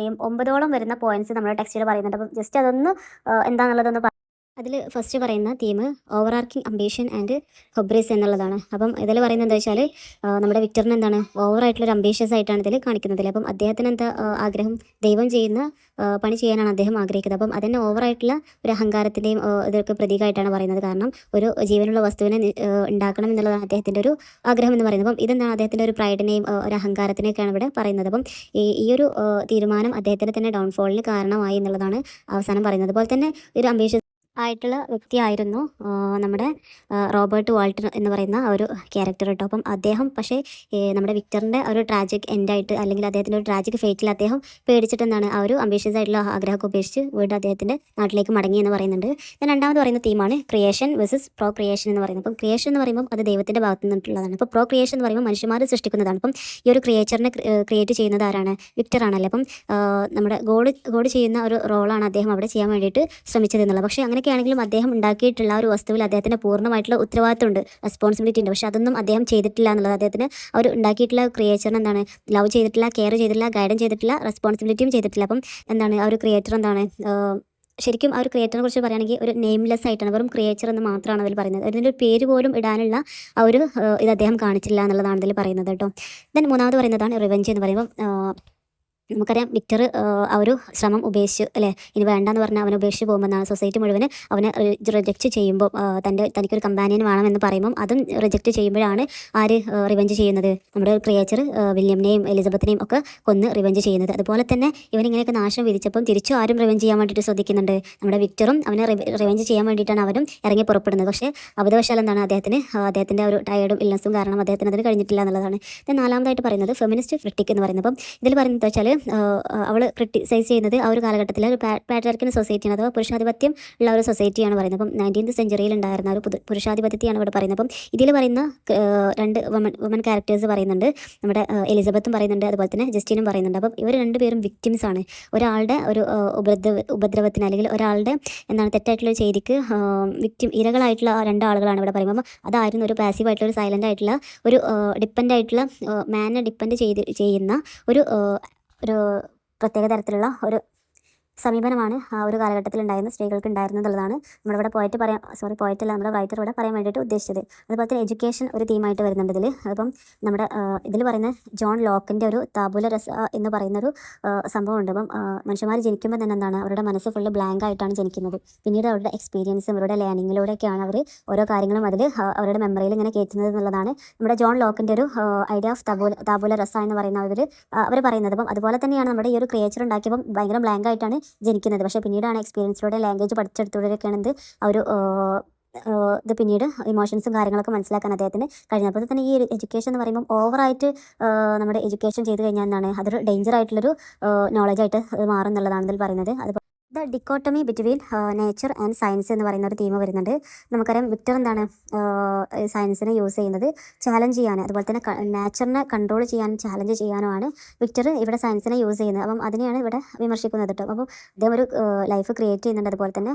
9ഓളം വരുന്ന പോയിന്റ്സ് നമ്മുടെ ടെക്സ്റ്റിൽ പറയുന്നുണ്ട്. അപ്പം ജസ്റ്റ് അതൊന്ന് എന്താണെന്നുള്ളതൊന്ന് അതിൽ ഫസ്റ്റ് പറയുന്ന theme over arching ambition and hubris എന്നുള്ളതാണ്. അപ്പം ഇതിൽ പറയുന്നത് എന്താ വെച്ചാൽ നമ്മുടെ വിക്ടറിന് എന്താണ് ഓവറായിട്ടുള്ളൊരു അംബീഷ്യസ് ആയിട്ടാണ് ഇതിൽ കാണിക്കുന്നത്. അപ്പം അദ്ദേഹത്തിന് എന്താ ആഗ്രഹം, ദൈവം ചെയ്യുന്ന പണി ചെയ്യാനാണ് അദ്ദേഹം ആഗ്രഹിക്കുന്നത്. അപ്പം അതിന് ഓവറായിട്ടുള്ള ഒരു അഹങ്കാരത്തിൻ്റെയും ഇതൊക്കെ പ്രതീകമായിട്ടാണ് പറയുന്നത്. കാരണം ഒരു ജീവനുള്ള വസ്തുവിനെ ഉണ്ടാക്കണം എന്നുള്ളതാണ് അദ്ദേഹത്തിൻ്റെ ഒരു ആഗ്രഹം എന്ന് പറയുന്നത്. അപ്പം ഇതെന്താണ് അദ്ദേഹത്തിൻ്റെ ഒരു പ്രൈഡിനെയും ഒരു അഹങ്കാരത്തിനെയൊക്കെയാണ് ഇവിടെ പറയുന്നത്. അപ്പം ഈ ഒരു തീരുമാനം അദ്ദേഹത്തിൻ്റെ തന്നെ ഡൗൺഫോളിന് കാരണമായി എന്നുള്ളതാണ് അവസാനം പറയുന്നത്. അതുപോലെ തന്നെ ഒരു അംബീഷ്യസ് ആയിട്ടുള്ള വ്യക്തിയായിരുന്നു നമ്മുടെ റോബർട്ട് വാൾട്ടർ എന്ന് പറയുന്ന ഒരു ക്യാരക്ടർ കേട്ടോ. അപ്പം അദ്ദേഹം പക്ഷേ നമ്മുടെ വിക്ടറിൻ്റെ ഒരു ട്രാജിക് എൻഡായിട്ട് അല്ലെങ്കിൽ അദ്ദേഹത്തിൻ്റെ ഒരു ട്രാജിക് ഫേറ്റിൽ അദ്ദേഹം പേടിച്ചിട്ട് എന്താണ് ആ ഒരു അംബീഷ്യസ് ആയിട്ടുള്ള ആഗ്രഹമൊക്കെ ഉപേക്ഷിച്ച് വീണ്ടും അദ്ദേഹത്തിൻ്റെ നാട്ടിലേക്ക് മടങ്ങി എന്ന് പറയുന്നുണ്ട്. പിന്നെ രണ്ടാമത് പറയുന്ന തീമാണ് ക്രിയേഷൻ വേഴ്സസ് പ്രോ ക്രിയേഷൻ എന്ന് പറയുന്നത്. അപ്പം ക്രിയേഷൻ എന്ന് പറയുമ്പോൾ അത് ദൈവത്തിൻ്റെ ഭാഗത്ത് നിന്നിട്ടുള്ളതാണ്. അപ്പോൾ പ്രോ ക്രിയേഷൻ എന്ന് പറയുമ്പോൾ മനുഷ്യന്മാർ സൃഷ്ടിക്കുന്നതാണ്. അപ്പം ഈ ഒരു ക്രിയേച്ചറിനെ ക്രിയേറ്റ് ചെയ്യുന്നത് ആരാണ്? വിക്ടറാണല്ലേ. അപ്പം നമ്മുടെ ഗോഡ് ചെയ്യുന്ന ഒരു റോളാണ് അദ്ദേഹം അവിടെ ചെയ്യാൻ വേണ്ടിയിട്ട് ശ്രമിച്ചത് എന്നുള്ളത്. പക്ഷേ അങ്ങനെയൊക്കെയാണെങ്കിലും അദ്ദേഹം ഉണ്ടാക്കിയിട്ടുള്ള ഒരു വസ്തുവിൽ അദ്ദേഹത്തിന് പൂർണ്ണമായിട്ടുള്ള ഉത്തരവാദിത്തമുണ്ട്, റെസ്പോൺസിബിലിറ്റി ഉണ്ട്. പക്ഷേ അതൊന്നും അദ്ദേഹം ചെയ്തിട്ടില്ല എന്നുള്ളത്. അദ്ദേഹത്തിന് അവർ ഉണ്ടാക്കിയിട്ടുള്ള ക്രിയേച്ചറിന് എന്താണ് ലവ് ചെയ്തിട്ടില്ല, കെയർ ചെയ്തിട്ടില്ല, ഗൈഡൻ ചെയ്തിട്ടില്ല, റെസ്പോൺസിബിലിറ്റിയും ചെയ്തിട്ടില്ല. അപ്പം എന്താണ് ആ ഒരു ക്രിയേറ്റർ എന്താണ് ശരിക്കും ആ ഒരു ക്രിയേറ്ററിനെ കുറിച്ച് പറയുകയാണെങ്കിൽ ഒരു നെയിംലെസ് ആയിട്ടാണ്, വെറും ക്രിയേച്ചർ എന്ന് മാത്രമാണ് അതിൽ പറയുന്നത്. അതിൻ്റെ ഒരു പേര് പോലും ഇടാനുള്ള ആ ഒരു ഇത് അദ്ദേഹം കാണിച്ചില്ല എന്നുള്ളതാണ് ഇതിൽ പറയുന്നത് കേട്ടോ. ദെൻ മൂന്നാമത് പറയുന്നതാണ് റിവെഞ്ച് എന്ന് പറയുമ്പോൾ നമുക്കറിയാം വിക്ടർ ആ ഒരു ശ്രമം ഉപേക്ഷിച്ച് അല്ലേ, ഇനി വേണ്ടെന്ന് പറഞ്ഞാൽ അവനെ ഉപേക്ഷിച്ച് പോകുമ്പോൾ സൊസൈറ്റി മുഴുവൻ അവനെ റിജക്റ്റ് ചെയ്യുമ്പോൾ തനിക്കൊരു കമ്പാനിയൻ വേണമെന്ന് പറയുമ്പം അതും റിജക്റ്റ് ചെയ്യുമ്പോഴാണ് ആര് റിവെഞ്ച് ചെയ്യുന്നത്? നമ്മുടെ ക്രിയേച്ചർ വില്യമിനെയും എലിസബത്തിനെയും ഒക്കെ കൊന്ന് റിവെഞ്ച് ചെയ്യുന്നത്. അതുപോലെ തന്നെ ഇവനിങ്ങനെയൊക്കെ നാശം വിധിച്ചപ്പം തിരിച്ചും ആരും റിവെഞ്ച് ചെയ്യാൻ വേണ്ടിയിട്ട് ശ്രദ്ധിക്കുന്നുണ്ട്. നമ്മുടെ വിക്ടറും അവനെ റിവെഞ്ച് ചെയ്യാൻ വേണ്ടിയിട്ടാണ് അവരും ഇറങ്ങി പുറപ്പെടുന്നത്. പക്ഷേ അബദ്ധവശാൽ എന്താണ് അദ്ദേഹത്തിൻ്റെ ഒരു ടയേർഡും ഇൽനെസ്സും കാരണം അദ്ദേഹത്തിന് അതിന് കഴിഞ്ഞിട്ടില്ല എന്നുള്ളതാണ്. ഇത് നാലാമതായിട്ട് പറയുന്നത് ഫെമിനിസ്റ്റ് ക്രിട്ടിക് എന്ന് പറയുന്നത്. അപ്പം ഇതിൽ പറയുന്നത് വെച്ചാൽ അവൾ ക്രിട്ടിസൈസ് ചെയ്യുന്നത് ആ ഒരു കാലഘട്ടത്തിലെ ഒരു പാട്രിയാർക്കൽ സൊസൈറ്റിയാണ്, അഥവാ പുരുഷാധിപത്യം ഉള്ള ഒരു സൊസൈറ്റിയാണ് പറയുന്നത്. അപ്പം 19th സെഞ്ചുറിയിൽ ഉണ്ടായിരുന്ന ഒരു പുരുഷാധിപത്യത്തെയാണ് ഇവിടെ പറയുന്നത്. അപ്പം ഇതിൽ പറയുന്ന രണ്ട് വുമൻ ക്യാരക്ടേഴ്സ് പറയുന്നുണ്ട്. നമ്മുടെ എലിസബത്തും പറയുന്നുണ്ട്, അതുപോലെ തന്നെ ജസ്റ്റിനും പറയുന്നുണ്ട്. അപ്പം ഇവർ രണ്ടുപേരും വിക്ടിംസ് ആണ്. ഒരാളുടെ ഒരു ഉപദ്രവത്തിന് അല്ലെങ്കിൽ ഒരാളുടെ തെറ്റായിട്ടുള്ള ചെയ്തിക്ക് ഇരകളായിട്ടുള്ള ആ രണ്ടാളുകളാണ് ഇവിടെ പറയുമ്പോൾ. അപ്പം അതായിരുന്നു ഒരു പാസീവായിട്ടുള്ള ഒരു സൈലൻ്റ് ആയിട്ടുള്ള ഒരു ഡിപ്പെൻഡ് ആയിട്ടുള്ള മാനെ ഡിപ്പെൻഡ് ചെയ്യുന്ന ഒരു ഒരു പ്രത്യേക തരത്തിലുള്ള ഒരു സമീപനമാണ് ആ ഒരു കാലഘട്ടത്തിൽ ഉണ്ടായിരുന്ന സ്ത്രീകൾക്ക് ഉണ്ടായിരുന്നതുള്ളതാണ് നമ്മളിവിടെ പോയിട്ടല്ല നമ്മുടെ റൈറ്റർ ഇവിടെ പറയാൻ വേണ്ടിയിട്ട് ഉദ്ദേശിച്ചത്. അതുപോലെ തന്നെ എഡ്യൂക്കേഷൻ ഒരു തീമായിട്ട് വരുന്നുണ്ട് ഇതിൽ. അപ്പം നമ്മുടെ ഇതിൽ പറയുന്ന ജോൺ ലോക്കിൻ്റെ ഒരു താബുല രസ എന്ന് പറയുന്നൊരു സംഭവമുണ്ട്. അപ്പം മനുഷ്യന്മാർ ജനിക്കുമ്പോൾ തന്നെ അവരുടെ മനസ്സ് ഫുള്ള് ബ്ലാങ്ക് ആയിട്ടാണ് ജനിക്കുന്നത്. പിന്നീട് അവരുടെ എക്സ്പീരിയൻസും അവരുടെ ലേണിങ്ങിലൂടെയൊക്കെയാണ് അവർ ഓരോ കാര്യങ്ങളും അതിൽ അവരുടെ മെമ്മറിയിൽ ഇങ്ങനെ കയറ്റുന്നത് എന്നുള്ളതാണ് നമ്മുടെ ജോൺ ലോക്കിൻ്റെ ഒരു ഐഡിയ ഓഫ് താബുല രസ എന്ന് പറയുന്ന അവർ പറയുന്നത്. അപ്പം അതുപോലെ തന്നെയാണ് നമ്മുടെ ഈ ഒരു ക്രിയേച്ചർ ഉണ്ടാക്കിയപ്പം ഭയങ്കര ബ്ലാങ്ക് ആയിട്ടാണ് ജനിക്കുന്നത്. പക്ഷേ പിന്നീടാണ് എക്സ്പീരിയൻസിലൂടെ ലാംഗ്വേജ് പഠിച്ചെടുത്തവരൊക്കെയാണ് ഇത് പിന്നീട് ഇമോഷൻസും കാര്യങ്ങളൊക്കെ മനസ്സിലാക്കാൻ അദ്ദേഹത്തിന് കഴിഞ്ഞപ്പോൾ തന്നെ ഈ ഒരു എഡ്യൂക്കേഷൻ എന്ന് പറയുമ്പോൾ ഓവറായിട്ട് നമ്മുടെ എഡ്യൂക്കേഷൻ ചെയ്ത് കഴിഞ്ഞാൽ അതൊരു ഡേഞ്ചർ ആയിട്ടുള്ളൊരു നോളജായിട്ട് മാറും എന്നുള്ളതാണ് ഇതിൽ പറയുന്നത്. അതുപോലെ the dichotomy between nature and science എന്ന് പറയുന്ന ഒരു തീം വരുന്നുണ്ട്. നമുക്കറിയാം വിക്ടർ സയൻസിനെ യൂസ് ചെയ്യുന്നത് ചാലഞ്ച് ചെയ്യാൻ, അതുപോലെ തന്നെ നേച്ചറിനെ കൺട്രോൾ ചെയ്യാനും ചാലഞ്ച് ചെയ്യാനുമാണ് വിക്ടർ ഇവിടെ സയൻസിനെ യൂസ് ചെയ്യുന്നത്. അപ്പം അതിനെയാണ് ഇവിടെ വിമർശിക്കുന്നത് കേട്ടോ. അപ്പം അദ്ദേഹം ഒരു ലൈഫ് ക്രിയേറ്റ് ചെയ്യുന്നുണ്ട്, അതുപോലെ തന്നെ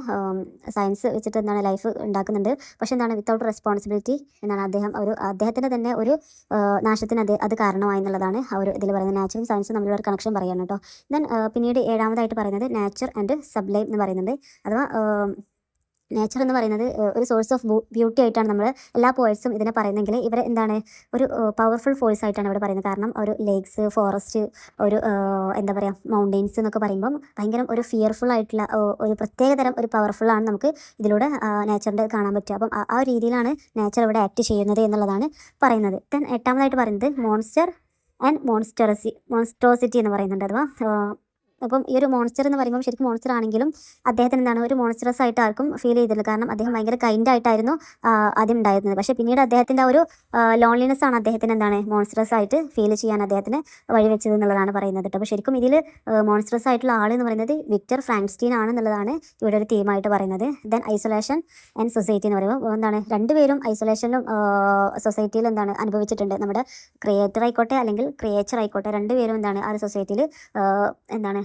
സയൻസ് വെച്ചിട്ട് ലൈഫ് ഉണ്ടാക്കുന്നുണ്ട്. പക്ഷെ വിത്തൗട്ട് റെസ്പോൺസിബിലിറ്റി അദ്ദേഹത്തിൻ്റെ തന്നെ ഒരു നാശത്തിന് അത് കാരണമായി എന്നുള്ളതാണ് ഇതിൽ പറയുന്നത്. നാച്ചുറൽ സയൻസും തമ്മിലുള്ള ഒരു കണക്ഷൻ പറയാണ് കേട്ടോ. ദെൻ പിന്നീട് ഏഴാമതായിട്ട് പറയുന്നത് നേച്ചർ ആൻഡ് സബ്ലൈം എന്ന് പറയുന്നുണ്ട്. അഥവാ നേച്ചർ എന്ന് പറയുന്നത് ഒരു സോഴ്സ് ഓഫ് ബ്യൂട്ടി ആയിട്ടാണ് നമ്മൾ എല്ലാ പോയറ്റ്സും ഇതിനെ പറയുന്നെങ്കിൽ ഇവർ ഒരു പവർഫുൾ ഫോഴ്സ് ആയിട്ടാണ് ഇവിടെ പറയുന്നത്. കാരണം ഒരു ലേക്സ്, ഫോറസ്റ്റ്, ഒരു മൗണ്ടെയിൻസ് എന്നൊക്കെ പറയുമ്പം ഭയങ്കര ഒരു ഫിയർഫുൾ ആയിട്ടുള്ള ഒരു പ്രത്യേകതരം ഒരു പവർഫുള്ളാണ് നമുക്ക് ഇതിലൂടെ നേച്ചറിൻ്റെ കാണാൻ പറ്റുക. അപ്പം ആ രീതിയിലാണ് നേച്ചർ ഇവിടെ ആക്ട് ചെയ്യുന്നത് എന്നുള്ളതാണ് പറയുന്നത്. ദെൻ എട്ടാമതായിട്ട് പറയുന്നത് മോൺസ്റ്റർ ആൻഡ് മോൺസ്ട്രോസിറ്റി എന്ന് പറയുന്നുണ്ട്. അഥവാ അപ്പം ഈ ഒരു മോൺസ്റ്റർ എന്ന് പറയുമ്പോൾ ശരിക്കും മോൺസ്റ്റർ ആണെങ്കിലും അദ്ദേഹത്തിന് ഒരു മോൺസ്റ്ററസ് ആയിട്ട് ആർക്കും ഫീൽ ചെയ്തില്ല. കാരണം അദ്ദേഹം ഭയങ്കര കൈൻഡ് ആയിട്ടായിരുന്നു ആദ്യം ഉണ്ടായിരുന്നത്. പക്ഷേ പിന്നീട് അദ്ദേഹത്തിൻ്റെ ഒരു ലോൺലിനെസ് ആണ് അദ്ദേഹത്തിന് മോൺസ്റ്ററസ് ആയിട്ട് ഫീൽ ചെയ്യാൻ അദ്ദേഹത്തിന് വഴിവെച്ചത് എന്നുള്ളതാണ് പറയുന്നത് കേട്ടോ. അപ്പോൾ ശരിക്കും ഇതിൽ മോൺസ്റ്ററസ് ആയിട്ടുള്ള ആൾ എന്ന് പറയുന്നത് വിക്ടർ ഫ്രാങ്ക്സ്റ്റീൻ ആണെന്നുള്ളതാണ് ഇവിടെ ഒരു തീമായിട്ട് പറയുന്നത്. ദെൻ ഐസൊലേഷൻ ആൻഡ് സൊസൈറ്റി എന്ന് പറയുമ്പോൾ രണ്ടുപേരും ഐസൊലേഷനിലും സൊസൈറ്റിയിൽ അനുഭവിച്ചിട്ടുണ്ട്. നമ്മുടെ ക്രിയേറ്റർ ആയിക്കോട്ടെ അല്ലെങ്കിൽ ക്രിയേച്ചർ ആയിക്കോട്ടെ, രണ്ടുപേരും ആ ഒരു സൊസൈറ്റിയിൽ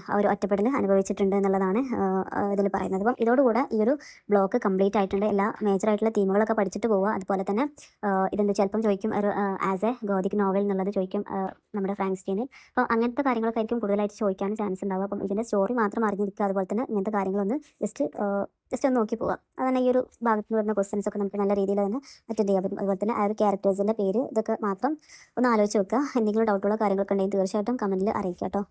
ആ ഒരു ഒറ്റപ്പെടൽ അനുഭവിച്ചിട്ടുണ്ട് എന്നുള്ളതാണ് ഇതിൽ പറയുന്നത്. അപ്പം ഇതോടുകൂടെ ഈ ഒരു ബ്ലോക്ക് കംപ്ലീറ്റ് ആയിട്ടുണ്ട്. എല്ലാ മേജറായിട്ടുള്ള തീമുകളൊക്കെ പഠിച്ചിട്ട് പോവുക. അതുപോലെ തന്നെ ചിലപ്പം ചോദിക്കും ഒരു ആസ് എ ഗോതിക് നോവൽ എന്നുള്ളത് ചോദിക്കും നമ്മുടെ ഫ്രാങ്ക്സ്റ്റീന്. അപ്പം അങ്ങനത്തെ കാര്യങ്ങളൊക്കെ ആയിരിക്കും കൂടുതലായിട്ട് ചോദിക്കാനും ചാൻസ് ഉണ്ടാവുക. അപ്പം ഇതിൻ്റെ സ്റ്റോറി മാത്രം അറിഞ്ഞിരിക്കുക. അതുപോലെ തന്നെ ഇങ്ങനത്തെ കാര്യങ്ങളൊന്ന് ജസ്റ്റ് ഒന്ന് നോക്കി പോവുക. അതന്നെ ഈ ഒരു ഭാഗത്ത് നിന്ന് വരുന്ന ക്വസ്റ്റ്യൻസ് ഒക്കെ നമുക്ക് നല്ല രീതിയിൽ തന്നെ അറ്റൻഡ് ചെയ്യാൻ പറ്റും. അതുപോലെ തന്നെ ആ ഒരു ക്യാരക്ടേഴ്സിൻ്റെ പേര് ഇതൊക്കെ മാത്രം ഒന്ന് ആലോചിച്ച് വെക്കുക. എന്തെങ്കിലും ഡൗട്ടുള്ള കാര്യങ്ങളൊക്കെ ഉണ്ടെങ്കിൽ തീർച്ചയായിട്ടും കമൻറ്റിൽ അറിയിക്കാം കേട്ടോ.